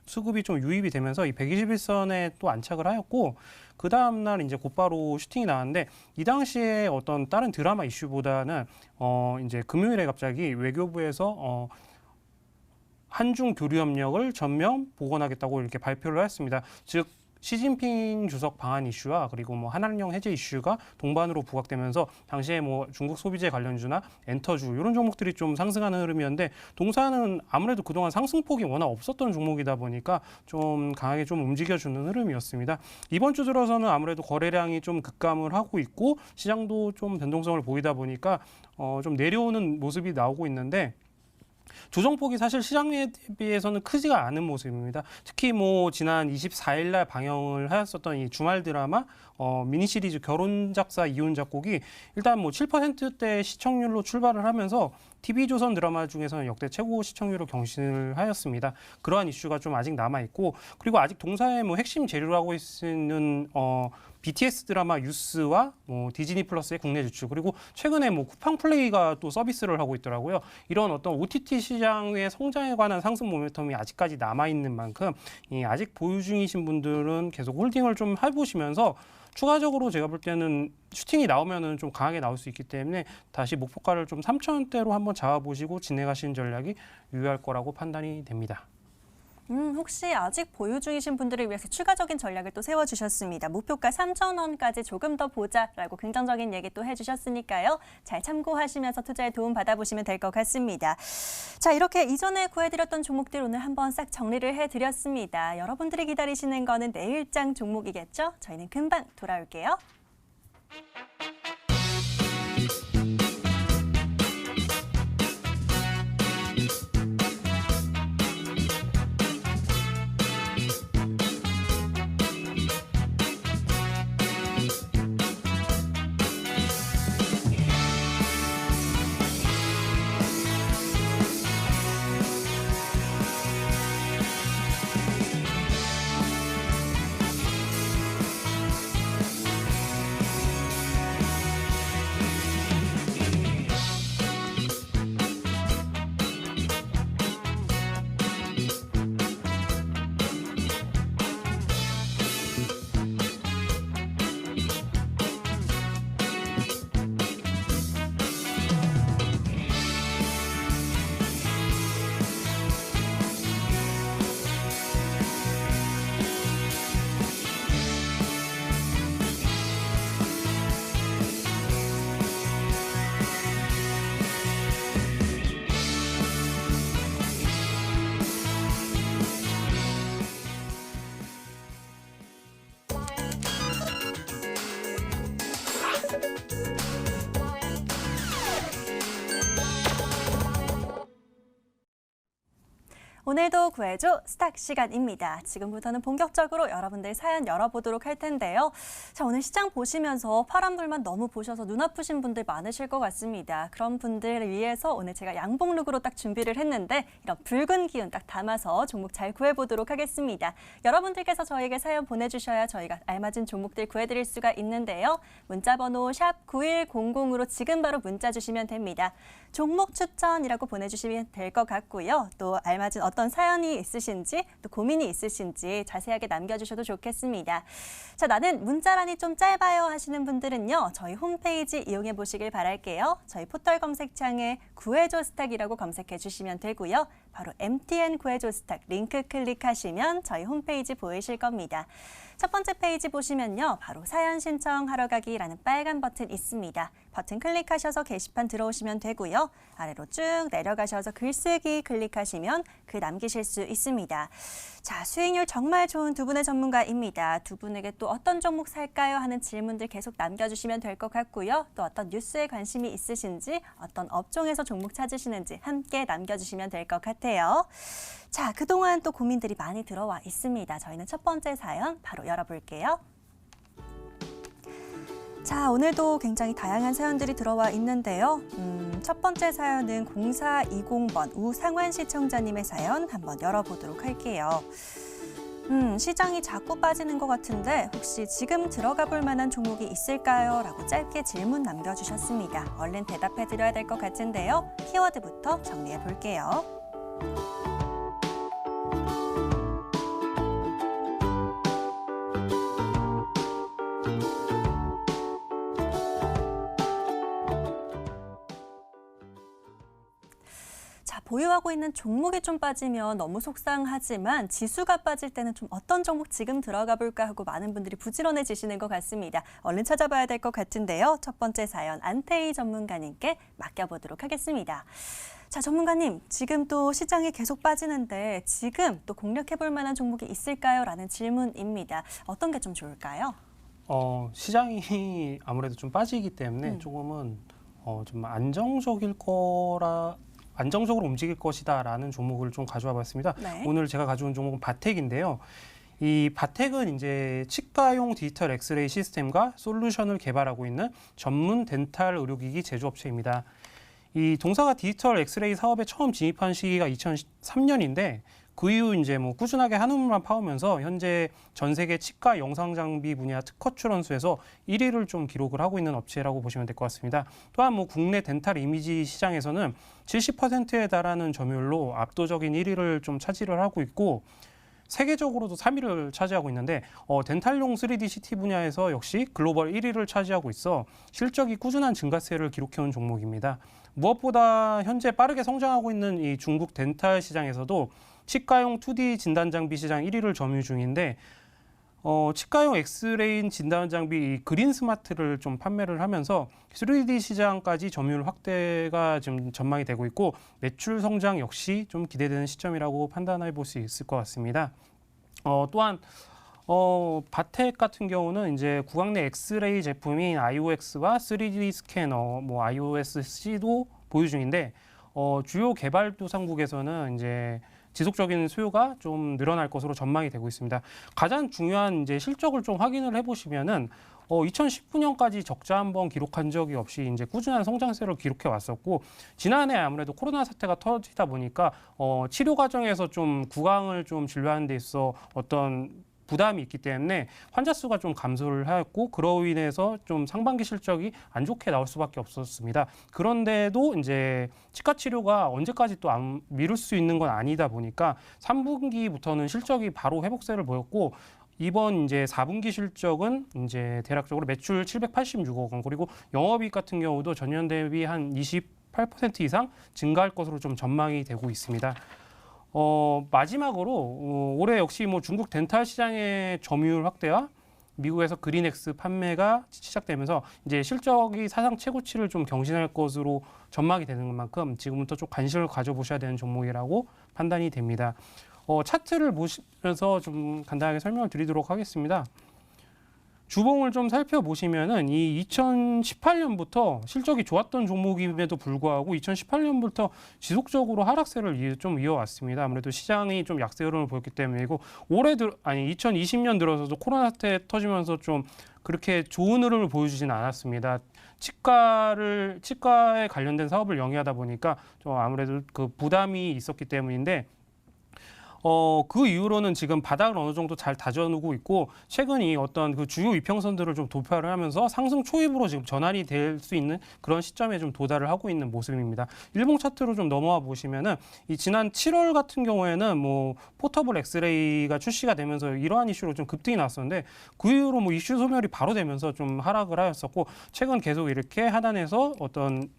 수급이 좀 유입이 되면서 이 121선에 또 안착을 하였고 그 다음 날 이제 곧바로 슈팅이 나왔는데 이 당시에 어떤 다른 드라마 이슈보다는 이제 금요일에 갑자기 외교부에서 한중 교류 협력을 전면 복원하겠다고 이렇게 발표를 했습니다. 즉 시진핑 주석 방한 이슈와 그리고 한한령 해제 이슈가 동반으로 부각되면서 당시에 중국 소비재 관련주나 엔터주 이런 종목들이 좀 상승하는 흐름이었는데 동사는 아무래도 그동안 상승폭이 워낙 없었던 종목이다 보니까 좀 강하게 좀 움직여주는 흐름이었습니다. 이번 주 들어서는 아무래도 거래량이 좀 급감을 하고 있고 시장도 좀 변동성을 보이다 보니까 좀 내려오는 모습이 나오고 있는데 조정폭이 사실 시장에 비해서는 크지가 않은 모습입니다. 특히 지난 24일 날 방영을 하였었던 이 주말 드라마 미니 시리즈 결혼 작사 이혼 작곡이 일단 7%대 시청률로 출발을 하면서 TV조선 드라마 중에서는 역대 최고 시청률로 경신을 하였습니다. 그러한 이슈가 좀 아직 남아 있고 그리고 아직 동사의 핵심 재료로 하고 있는 BTS 드라마 유스와 디즈니 플러스의 국내 진출 그리고 최근에 쿠팡 플레이가 또 서비스를 하고 있더라고요. 이런 어떤 OTT 시장의 성장에 관한 상승 모멘텀이 아직까지 남아 있는 만큼 아직 보유 중이신 분들은 계속 홀딩을 좀 해보시면서 추가적으로 제가 볼 때는 슈팅이 나오면은 좀 강하게 나올 수 있기 때문에 다시 목표가를 좀 3,000원대로 한번 잡아보시고 진행하시는 전략이 유효할 거라고 판단이 됩니다. 혹시 아직 보유 중이신 분들을 위해서 추가적인 전략을 또 세워주셨습니다. 목표가 3,000원까지 조금 더 보자라고 긍정적인 얘기 또 해주셨으니까요. 잘 참고하시면서 투자에 도움 받아보시면 될 것 같습니다. 자, 이렇게 이전에 구해드렸던 종목들 오늘 한번 싹 정리를 해드렸습니다. 여러분들이 기다리시는 거는 내일장 종목이겠죠? 저희는 금방 돌아올게요. 오늘도 구해줘 스탁 시간입니다. 지금부터는 본격적으로 여러분들 사연 열어보도록 할 텐데요. 자, 오늘 시장 보시면서 파란불만 너무 보셔서 눈 아프신 분들 많으실 것 같습니다. 그런 분들을 위해서 오늘 제가 양봉룩으로 딱 준비를 했는데 이런 붉은 기운 딱 담아서 종목 잘 구해보도록 하겠습니다. 여러분들께서 저에게 사연 보내주셔야 저희가 알맞은 종목들 구해드릴 수가 있는데요. 문자번호 샵 9100으로 지금 바로 문자 주시면 됩니다. 종목 추천이라고 보내주시면 될 것 같고요. 또 알맞은 어떤 사연이 있으신지 또 고민이 있으신지 자세하게 남겨주셔도 좋겠습니다. 자, 나는 문자란이 좀 짧아요 하시는 분들은요. 저희 홈페이지 이용해 보시길 바랄게요. 저희 포털 검색창에 구해줘 스탁이라고 검색해 주시면 되고요. 바로 MTN 구해줘 스탁 링크 클릭하시면 저희 홈페이지 보이실 겁니다. 첫 번째 페이지 보시면요. 바로 사연 신청하러 가기라는 빨간 버튼 있습니다. 버튼 클릭하셔서 게시판 들어오시면 되고요. 아래로 쭉 내려가셔서 글쓰기 클릭하시면 글 남기실 수 있습니다. 자, 수익률 정말 좋은 두 분의 전문가입니다. 두 분에게 또 어떤 종목 살까요? 하는 질문들 계속 남겨주시면 될 것 같고요. 또 어떤 뉴스에 관심이 있으신지 어떤 업종에서 종목 찾으시는지 함께 남겨주시면 될 것 같아요. 자, 그동안 또 고민들이 많이 들어와 있습니다. 저희는 첫 번째 사연 바로 열어볼게요. 자, 오늘도 굉장히 다양한 사연들이 들어와 있는데요. 첫 번째 사연은 0420번 우상환 시청자님의 사연 한번 열어보도록 할게요. 시장이 자꾸 빠지는 것 같은데 혹시 지금 들어가 볼 만한 종목이 있을까요? 라고 짧게 질문 남겨주셨습니다. 얼른 대답해 드려야 될 것 같은데요. 키워드부터 정리해 볼게요. 보유하고 있는 종목이 좀 빠지면 너무 속상하지만 지수가 빠질 때는 좀 어떤 종목 지금 들어가 볼까 하고 많은 분들이 부지런해지시는 것 같습니다. 얼른 찾아봐야 될 것 같은데요. 첫 번째 사연 안태희 전문가님께 맡겨보도록 하겠습니다. 자, 전문가님, 지금 또 시장이 계속 빠지는데 지금 또 공략해볼 만한 종목이 있을까요? 라는 질문입니다. 어떤 게 좀 좋을까요? 시장이 아무래도 좀 빠지기 때문에 조금은 좀 안정적으로 움직일 것이다라는 종목을 좀 가져와 봤습니다. 네. 오늘 제가 가져온 종목은 바텍인데요. 이 바텍은 이제 치과용 디지털 엑스레이 시스템과 솔루션을 개발하고 있는 전문 덴탈 의료기기 제조업체입니다. 이 동사가 디지털 엑스레이 사업에 처음 진입한 시기가 2003년인데 그 이후 이제 뭐 꾸준하게 한우물만 파오면서 현재 전 세계 치과 영상 장비 분야 특허 출원수에서 1위를 좀 기록을 하고 있는 업체라고 보시면 될 것 같습니다. 또한 뭐 국내 덴탈 이미지 시장에서는 70%에 달하는 점유율로 압도적인 1위를 좀 차지를 하고 있고 세계적으로도 3위를 차지하고 있는데 덴탈용 3D CT 분야에서 역시 글로벌 1위를 차지하고 있어 실적이 꾸준한 증가세를 기록해온 종목입니다. 무엇보다 현재 빠르게 성장하고 있는 이 중국 덴탈 시장에서도 치과용 2D 진단 장비 시장 1위를 점유 중인데 치과용 엑스레이 진단 장비 그린 스마트를 좀 판매를 하면서 3D 시장까지 점유율 확대가 지금 전망이 되고 있고 매출 성장 역시 좀 기대되는 시점이라고 판단해 볼 수 있을 것 같습니다. 또한 바텍 같은 경우는 이제 구강 내 엑스레이 제품인 IOX와 3D 스캐너, 뭐 IOS-C도 보유 중인데 주요 개발도상국에서는 이제 지속적인 수요가 좀 늘어날 것으로 전망이 되고 있습니다. 가장 중요한 이제 실적을 좀 확인을 해보시면은 2019년까지 적자 한번 기록한 적이 없이 이제 꾸준한 성장세를 기록해 왔었고 지난해 아무래도 코로나 사태가 터지다 보니까 치료 과정에서 좀 구강을 좀 진료하는 데 있어 어떤 부담이 있기 때문에 환자 수가 좀 감소를 하였고 그로 인해서 좀 상반기 실적이 안 좋게 나올 수밖에 없었습니다. 그런데도 이제 치과 치료가 언제까지 또 미룰 수 있는 건 아니다 보니까 3분기부터는 실적이 바로 회복세를 보였고 이번 이제 4분기 실적은 이제 대략적으로 매출 786억 원 그리고 영업이익 같은 경우도 전년 대비 한 28% 이상 증가할 것으로 좀 전망이 되고 있습니다. 마지막으로 올해 역시 뭐 중국 덴탈 시장의 점유율 확대와 미국에서 그린엑스 판매가 시작되면서 이제 실적이 사상 최고치를 좀 경신할 것으로 전망이 되는 만큼 지금부터 좀 관심을 가져보셔야 되는 종목이라고 판단이 됩니다. 차트를 보시면서 좀 간단하게 설명을 드리도록 하겠습니다. 주봉을 좀 살펴보시면은 이 2018년부터 실적이 좋았던 종목임에도 불구하고 2018년부터 지속적으로 하락세를 좀 이어왔습니다. 아무래도 시장이 좀 약세 흐름을 보였기 때문이고 2020년 들어서도 코로나 때 터지면서 좀 그렇게 좋은 흐름을 보여주지는 않았습니다. 치과에 관련된 사업을 영위하다 보니까 좀 아무래도 그 부담이 있었기 때문인데 그 이후로는 지금 바닥을 어느 정도 잘 다져놓고 있고 최근이 어떤 그 주요 이평선들을 좀 돌파를 하면서 상승 초입으로 지금 전환이 될 수 있는 그런 시점에 좀 도달을 하고 있는 모습입니다. 일봉 차트로 좀 넘어와 보시면은 이 지난 7월 같은 경우에는 뭐 포터블 엑스레이가 출시가 되면서 이러한 이슈로 좀 급등이 났었는데 그 이후로 뭐 이슈 소멸이 바로 되면서 좀 하락을 하였었고 최근 계속 이렇게 하단에서 어떤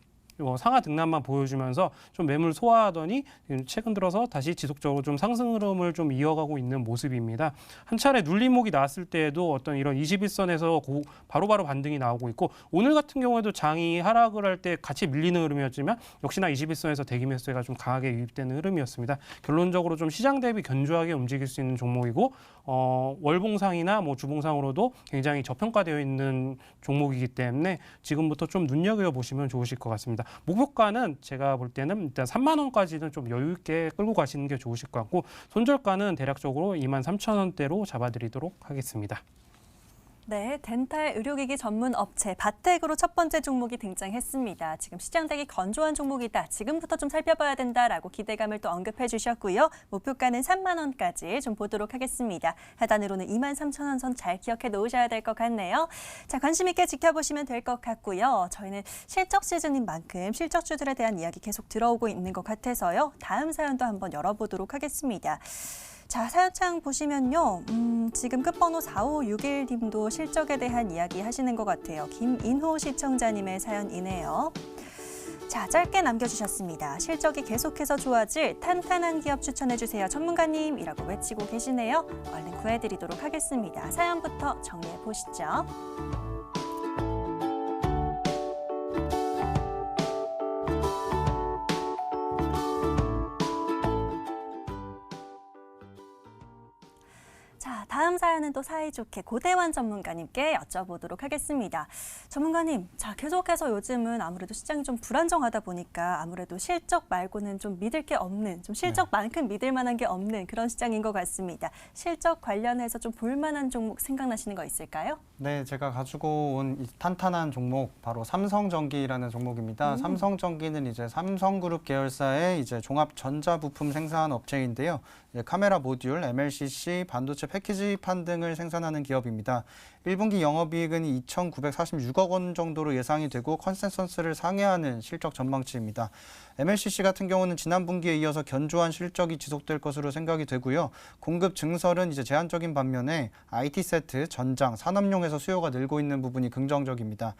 상하 등락만 보여주면서 좀 매물 소화하더니 최근 들어서 다시 지속적으로 좀 상승 흐름을 좀 이어가고 있는 모습입니다. 한 차례 눌림목이 나왔을 때에도 어떤 이런 21선에서 바로바로 반등이 나오고 있고 오늘 같은 경우에도 장이 하락을 할 때 같이 밀리는 흐름이었지만 역시나 21선에서 대기 매수가 좀 강하게 유입되는 흐름이었습니다. 결론적으로 좀 시장 대비 견조하게 움직일 수 있는 종목이고 월봉상이나 뭐 주봉상으로도 굉장히 저평가되어 있는 종목이기 때문에 지금부터 좀 눈여겨 보시면 좋으실 것 같습니다. 목표가는 제가 볼 때는 일단 3만 원까지는 좀 여유 있게 끌고 가시는 게 좋으실 것 같고 손절가는 대략적으로 23,000원대로 잡아드리도록 하겠습니다. 네, 덴탈 의료기기 전문 업체 바텍으로 첫 번째 종목이 등장했습니다. 지금 시장 대기 건조한 종목이다. 지금부터 좀 살펴봐야 된다라고 기대감을 또 언급해 주셨고요. 목표가는 3만 원까지 좀 보도록 하겠습니다. 하단으로는 23,000원 선 잘 기억해 놓으셔야 될 것 같네요. 자, 관심 있게 지켜보시면 될 것 같고요. 저희는 실적 시즌인 만큼 실적주들에 대한 이야기 계속 들어오고 있는 것 같아서요. 다음 사연도 한번 열어보도록 하겠습니다. 자, 사연창 보시면요. 지금 끝번호 4561님도 실적에 대한 이야기 하시는 것 같아요. 김인호 시청자님의 사연이네요. 자, 짧게 남겨주셨습니다. 실적이 계속해서 좋아질 탄탄한 기업 추천해주세요. 전문가님이라고 외치고 계시네요. 얼른 구해드리도록 하겠습니다. 사연부터 정리해 보시죠. 자, 다음 사연은 또 사이좋게 고대환 전문가님께 여쭤보도록 하겠습니다. 전문가님, 자, 계속해서 요즘은 아무래도 시장이 좀 불안정하다 보니까 아무래도 실적 말고는 좀 믿을 게 없는, 좀 실적만큼 믿을 만한 게 없는 그런 시장인 것 같습니다. 실적 관련해서 좀 볼만한 종목 생각나시는 거 있을까요? 네, 제가 가지고 온 이 탄탄한 종목 바로 삼성전기라는 종목입니다. 삼성전기는 이제 삼성그룹 계열사의 이제 종합 전자부품 생산 업체인데요. 이제 카메라 모듈, MLCC, 반도체 패키지판 등을 생산하는 기업입니다. 1분기 영업이익은 2,946억 원 정도로 예상이 되고 컨센서스를 상회하는 실적 전망치입니다. MLCC 같은 경우는 지난 분기에 이어서 견조한 실적이 지속될 것으로 생각이 되고요. 공급 증설은 이제 제한적인 반면에 IT 세트, 전장, 산업용에서 수요가 늘고 있는 부분이 긍정적입니다.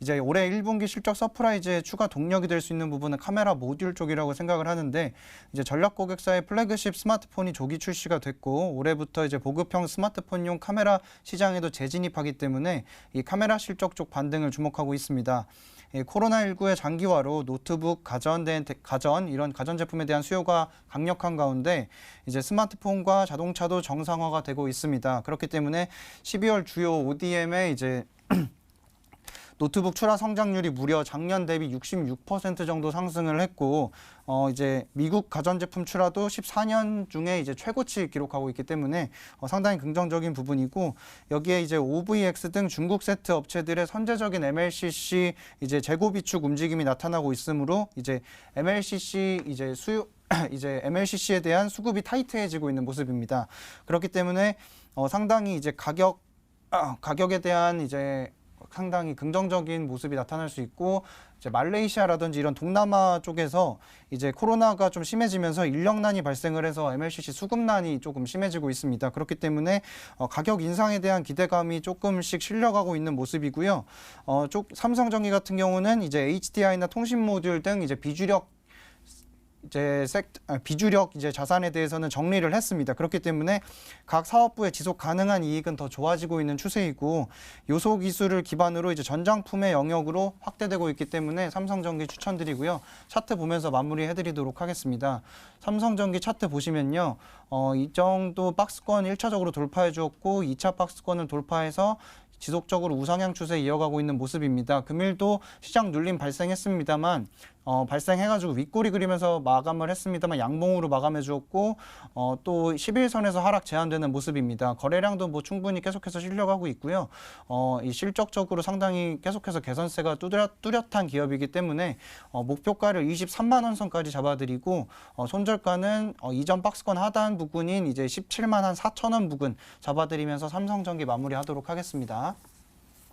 이제 올해 1분기 실적 서프라이즈의 추가 동력이 될 수 있는 부분은 카메라 모듈 쪽이라고 생각을 하는데 이제 전략 고객사의 플래그십 스마트폰이 조기 출시가 됐고 올해부터 이제 보급형 스마트폰용 카메라 시장에도 재진입하기 때문에 이 카메라 실적 쪽 반등을 주목하고 있습니다. 코로나19의 장기화로 노트북, 가전 이런 가전제품에 대한 수요가 강력한 가운데 이제 스마트폰과 자동차도 정상화가 되고 있습니다. 그렇기 때문에 12월 주요 ODM의 이제 노트북 출하 성장률이 무려 작년 대비 66% 정도 상승을 했고 이제 미국 가전제품 출하도 14년 중에 이제 최고치 기록하고 있기 때문에 상당히 긍정적인 부분이고 여기에 이제 OVX 등 중국 세트 업체들의 선제적인 MLCC 이제 재고 비축 움직임이 나타나고 있으므로 이제 MLCC 이제 MLCC에 대한 수급이 타이트해지고 있는 모습입니다. 그렇기 때문에 상당히 이제 가격에 대한 이제 상당히 긍정적인 모습이 나타날 수 있고 이제 말레이시아라든지 이런 동남아 쪽에서 이제 코로나가 좀 심해지면서 인력난이 발생을 해서 MLCC 수급난이 조금 심해지고 있습니다. 그렇기 때문에 가격 인상에 대한 기대감이 조금씩 실려가고 있는 모습이고요. 삼성전기 같은 경우는 이제 HDI나 통신 모듈 등 이제 비주력 비주력 이제 자산에 대해서는 정리를 했습니다. 그렇기 때문에 각 사업부의 지속 가능한 이익은 더 좋아지고 있는 추세이고 요소 기술을 기반으로 이제 전장품의 영역으로 확대되고 있기 때문에 삼성전기 추천드리고요. 차트 보면서 마무리해드리도록 하겠습니다. 삼성전기 차트 보시면요. 이 정도 박스권 1차적으로 돌파해 주었고 2차 박스권을 돌파해서 지속적으로 우상향 추세 이어가고 있는 모습입니다. 금일도 시장 눌림 발생했습니다만 발생해가지고 윗꼬리 그리면서 마감을 했습니다만 양봉으로 마감해 주었고 또 11선에서 하락 제한되는 모습입니다. 거래량도 뭐 충분히 계속해서 실려가고 있고요. 이 실적적으로 상당히 계속해서 개선세가 뚜렷한 기업이기 때문에 목표가를 23만 원 선까지 잡아드리고 손절가는 이전 박스권 하단 부근인 이제 17만 한 4천 원 부근 잡아드리면서 삼성전기 마무리하도록 하겠습니다.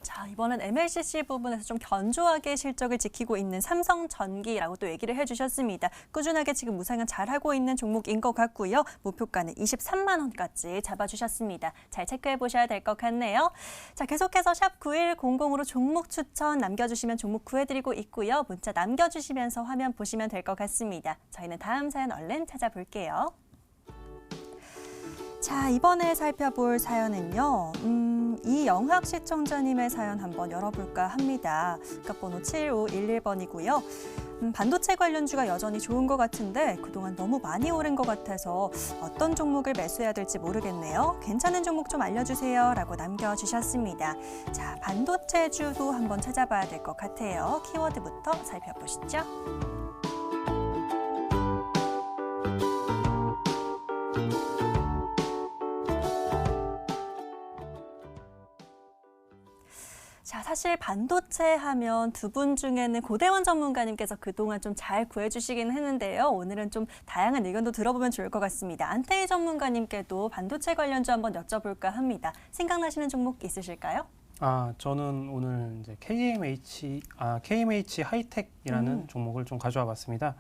자, 이번엔 MLCC 부분에서 좀 견조하게 실적을 지키고 있는 삼성전기라고 또 얘기를 해주셨습니다. 꾸준하게 지금 우상향 잘하고 있는 종목인 것 같고요. 목표가는 23만 원까지 잡아주셨습니다. 잘 체크해 보셔야 될 것 같네요. 자, 계속해서 샵 9100으로 종목 추천 남겨주시면 종목 구해드리고 있고요. 문자 남겨주시면서 화면 보시면 될 것 같습니다. 저희는 다음 사연 얼른 찾아볼게요. 자, 이번에 살펴볼 사연은요. 이영학 시청자님의 사연 한번 열어볼까 합니다. 끝번호 7511번이고요. 반도체 관련주가 여전히 좋은 것 같은데 그동안 너무 많이 오른 것 같아서 어떤 종목을 매수해야 될지 모르겠네요. 괜찮은 종목 좀 알려주세요. 라고 남겨주셨습니다. 자, 반도체주도 한번 찾아봐야 될 것 같아요. 키워드부터 살펴보시죠. 자, 사실 반도체 하면 두 분 중에는 고대원 전문가님께서 그동안 좀 잘 구해주시긴 했는데요. 오늘은 좀 다양한 의견도 들어보면 좋을 것 같습니다. 안태희 전문가님께도 반도체 관련주 한번 여쭤볼까 합니다. 생각나시는 종목 있으실까요? 저는 오늘 이제 KMH 하이텍이라는 종목을 좀 가져와 봤습니다.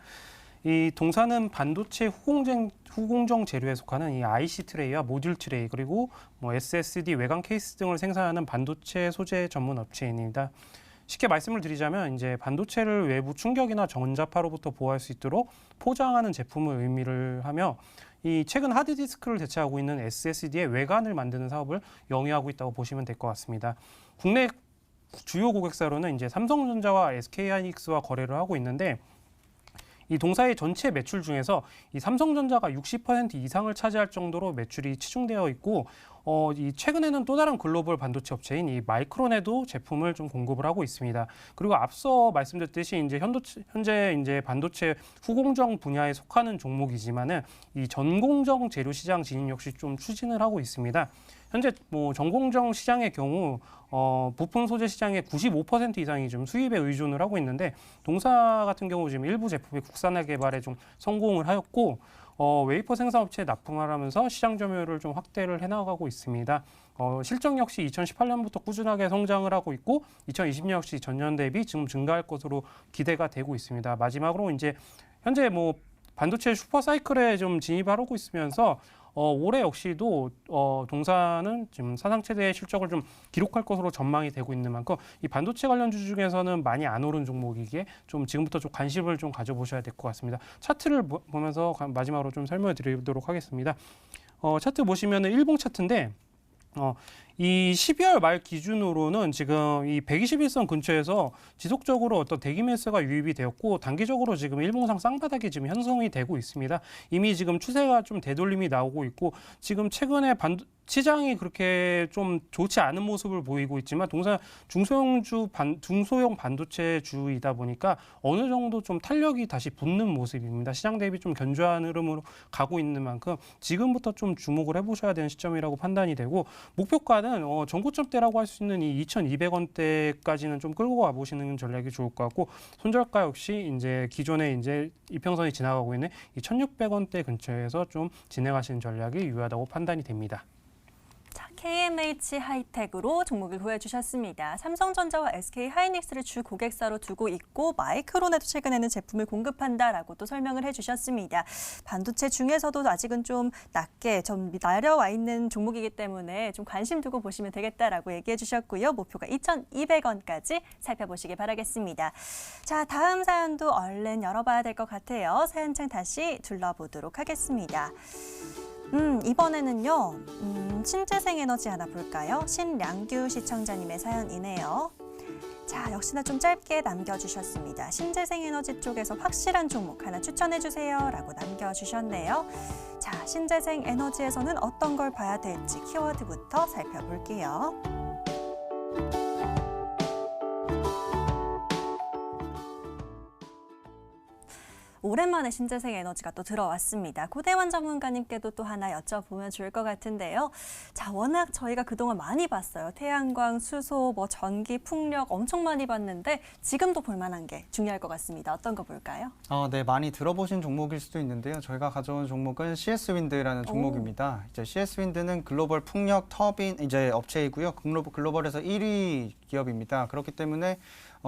이 동사는 반도체 후공정 재료에 속하는 이 IC 트레이와 모듈 트레이 그리고 뭐 SSD 외관 케이스 등을 생산하는 반도체 소재 전문 업체입니다. 쉽게 말씀을 드리자면 이제 반도체를 외부 충격이나 전자파로부터 보호할 수 있도록 포장하는 제품을 의미를 하며 이 최근 하드디스크를 대체하고 있는 SSD의 외관을 만드는 사업을 영위하고 있다고 보시면 될 것 같습니다. 국내 주요 고객사로는 이제 삼성전자와 SK하이닉스와 거래를 하고 있는데 이 동사의 전체 매출 중에서 이 삼성전자가 60% 이상을 차지할 정도로 매출이 치중되어 있고 이 최근에는 또 다른 글로벌 반도체 업체인 이 마이크론에도 제품을 좀 공급을 하고 있습니다. 그리고 앞서 말씀드렸듯이 이제 현재 이제 반도체 후공정 분야에 속하는 종목이지만은 이 전공정 재료 시장 진입 역시 좀 추진을 하고 있습니다. 현재 뭐 전공정 시장의 경우 부품 소재 시장의 95% 이상이 좀 수입에 의존을 하고 있는데 동사 같은 경우 지금 일부 제품의 국산화 개발에 좀 성공을 하였고 웨이퍼 생산 업체에 납품을 하면서 시장 점유율을 좀 확대를 해나가고 있습니다. 실적 역시 2018년부터 꾸준하게 성장을 하하고 있고 2020년 역시 전년 대비 지금 증가할 것으로 기대가 되고 있습니다. 마지막으로 이제 현재 뭐 반도체 슈퍼사이클에 좀 진입하고 있으면서 올해 역시도 동사는 지금 사상 최대의 실적을 좀 기록할 것으로 전망이 되고 있는 만큼 이 반도체 관련주 중에서는 많이 안 오른 종목이기에 좀 지금부터 좀 관심을 좀 가져보셔야 될 것 같습니다. 차트를 보면서 마지막으로 좀 설명을 드리도록 하겠습니다. 차트 보시면은 일봉 차트인데 이 12월 말 기준으로는 지금 이 121선 근처에서 지속적으로 어떤 대기 매수가 유입이 되었고 단기적으로 지금 일봉상 쌍바닥이 지금 형성이 되고 있습니다. 이미 지금 추세가 좀 되돌림이 나오고 있고 지금 최근에 시장이 그렇게 좀 좋지 않은 모습을 보이고 있지만 동사 중소형 반도체주이다 보니까 어느 정도 좀 탄력이 다시 붙는 모습입니다. 시장 대비 좀 견조한 흐름으로 가고 있는 만큼 지금부터 좀 주목을 해보셔야 되는 시점이라고 판단이 되고 목표가는 전고점대라고 할 수 있는 이 2,200원대까지는 좀 끌고 가보시는 전략이 좋을 것 같고 손절가 역시 이제 기존에 이제 이평선이 지나가고 있는 이 1,600원대 근처에서 좀 진행하시는 전략이 유효하다고 판단이 됩니다. 자, KMH 하이텍으로 종목을 구해주셨습니다. 삼성전자와 SK 하이닉스를 주 고객사로 두고 있고 마이크론에도 최근에는 제품을 공급한다라고 또 설명을 해주셨습니다. 반도체 중에서도 아직은 좀 낮게 좀 내려와 있는 종목이기 때문에 좀 관심 두고 보시면 되겠다라고 얘기해 주셨고요. 목표가 2,200원까지 살펴보시기 바라겠습니다. 자, 다음 사연도 얼른 열어봐야 될 것 같아요. 사연창 다시 둘러보도록 하겠습니다. 이번에는요, 신재생에너지 하나 볼까요? 신량규 시청자님의 사연이네요. 자, 역시나 좀 짧게 남겨주셨습니다. 신재생에너지 쪽에서 확실한 종목 하나 추천해주세요 라고 남겨주셨네요. 자, 신재생에너지에서는 어떤 걸 봐야 될지 키워드부터 살펴볼게요. 오랜만에 신재생 에너지가 또 들어왔습니다. 고대원 전문가님께도 또 하나 여쭤보면 좋을 것 같은데요. 자, 워낙 저희가 그동안 많이 봤어요. 태양광, 수소, 전기, 풍력 엄청 많이 봤는데 지금도 볼만한 게 중요할 것 같습니다. 어떤 거 볼까요? 네, 많이 들어보신 종목일 수도 있는데요. 저희가 가져온 종목은 CS윈드라는 종목입니다. 이제 CS윈드는 글로벌 풍력 터빈 이제 업체이고요. 글로벌에서 1위 기업입니다. 그렇기 때문에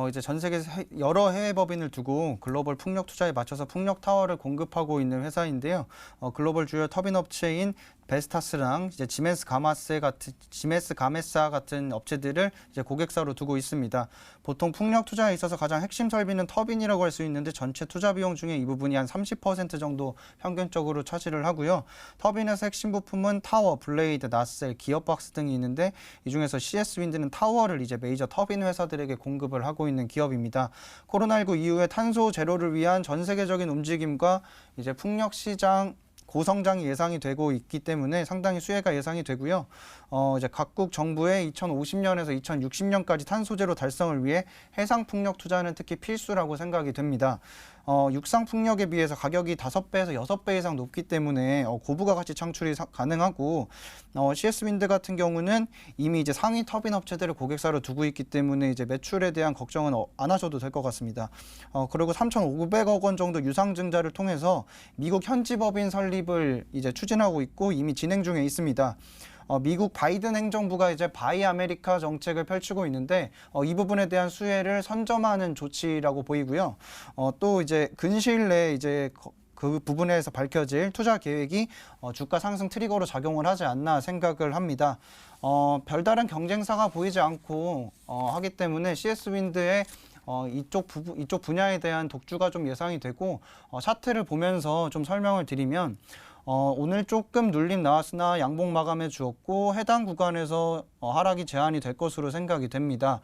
이제 전 세계 여러 해외 법인을 두고 글로벌 풍력 투자에 맞춰서 풍력 타워를 공급하고 있는 회사인데요. 글로벌 주요 터빈 업체인 베스타스랑 이제 지멘스 가메사 같은 업체들을 이제 고객사로 두고 있습니다. 보통 풍력 투자에 있어서 가장 핵심 설비는 터빈이라고 할 수 있는데 전체 투자 비용 중에 이 부분이 한 30% 정도 평균적으로 차지를 하고요. 터빈에서 핵심 부품은 타워, 블레이드, 나셀, 기어박스 등이 있는데 이 중에서 CS윈드는 타워를 이제 메이저 터빈 회사들에게 공급을 하고 있는 기업입니다. 코로나19 이후에 탄소 제로를 위한 전 세계적인 움직임과 이제 풍력 시장 고성장이 예상이 되고 있기 때문에 상당히 수혜가 예상이 되고요. 이제 각국 정부의 2050년에서 2060년까지 탄소 제로 달성을 위해 해상 풍력 투자는 특히 필수라고 생각이 됩니다. 육상 풍력에 비해서 가격이 5배에서 6배 이상 높기 때문에 고부가 가치 창출이 가능하고 CS윈드 같은 경우는 이미 이제 상위 터빈 업체들을 고객사로 두고 있기 때문에 이제 매출에 대한 걱정은 안 하셔도 될 것 같습니다. 그리고 3,500억 원 정도 유상증자를 통해서 미국 현지 법인 설립을 이제 추진하고 있고 이미 진행 중에 있습니다. 미국 바이든 행정부가 이제 바이 아메리카 정책을 펼치고 있는데 이 부분에 대한 수혜를 선점하는 조치라고 보이고요. 또 이제 근시일 내에 이제 그 부분에서 밝혀질 투자 계획이 주가 상승 트리거로 작용을 하지 않나 생각을 합니다. 별다른 경쟁사가 보이지 않고 하기 때문에 CS윈드의 이쪽 분야에 대한 독주가 좀 예상이 되고 차트를 보면서 좀 설명을 드리면 오늘 조금 눌림 나왔으나 양봉 마감해 주었고 해당 구간에서 하락이 제한이 될 것으로 생각이 됩니다.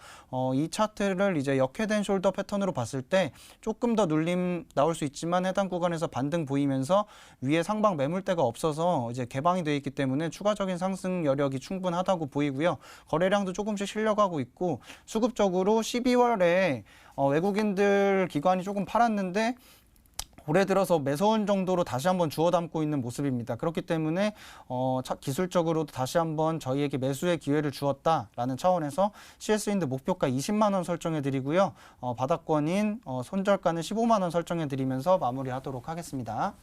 이 차트를 이제 역회된 숄더 패턴으로 봤을 때 조금 더 눌림 나올 수 있지만 해당 구간에서 반등 보이면서 위에 상방 매물대가 없어서 이제 개방이 되어 있기 때문에 추가적인 상승 여력이 충분하다고 보이고요. 거래량도 조금씩 실려가고 있고 수급적으로 12월에 외국인들 기관이 조금 팔았는데 올해 들어서 매서운 정도로 다시 한번 주워 담고 있는 모습입니다. 그렇기 때문에 기술적으로도 다시 한번 저희에게 매수의 기회를 주었다라는 차원에서 CS윈드 목표가 20만 원 설정해 드리고요. 바닥권인 손절가는 15만 원 설정해 드리면서 마무리하도록 하겠습니다.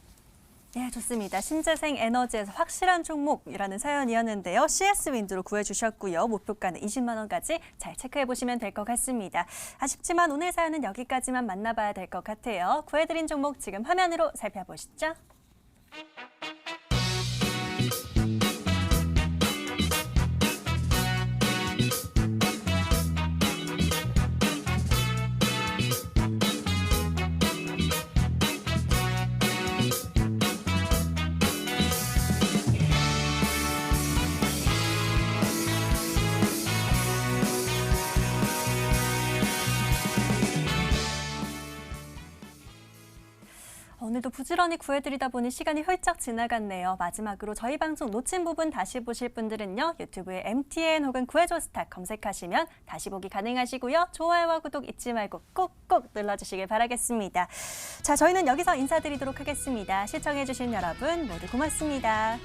네, 좋습니다. 신재생 에너지에서 확실한 종목이라는 사연이었는데요. CS윈드로 구해주셨고요. 목표가는 20만 원까지 잘 체크해보시면 될 것 같습니다. 아쉽지만 오늘 사연은 여기까지만 만나봐야 될 것 같아요. 구해드린 종목 지금 화면으로 살펴보시죠. 오늘도 부지런히 구해드리다 보니 시간이 훌쩍 지나갔네요. 마지막으로 저희 방송 놓친 부분 다시 보실 분들은요. 유튜브에 MTN 혹은 구해줘 스탁 검색하시면 다시 보기 가능하시고요. 좋아요와 구독 잊지 말고 꾹꾹 눌러주시길 바라겠습니다. 자, 저희는 여기서 인사드리도록 하겠습니다. 시청해주신 여러분 모두 고맙습니다.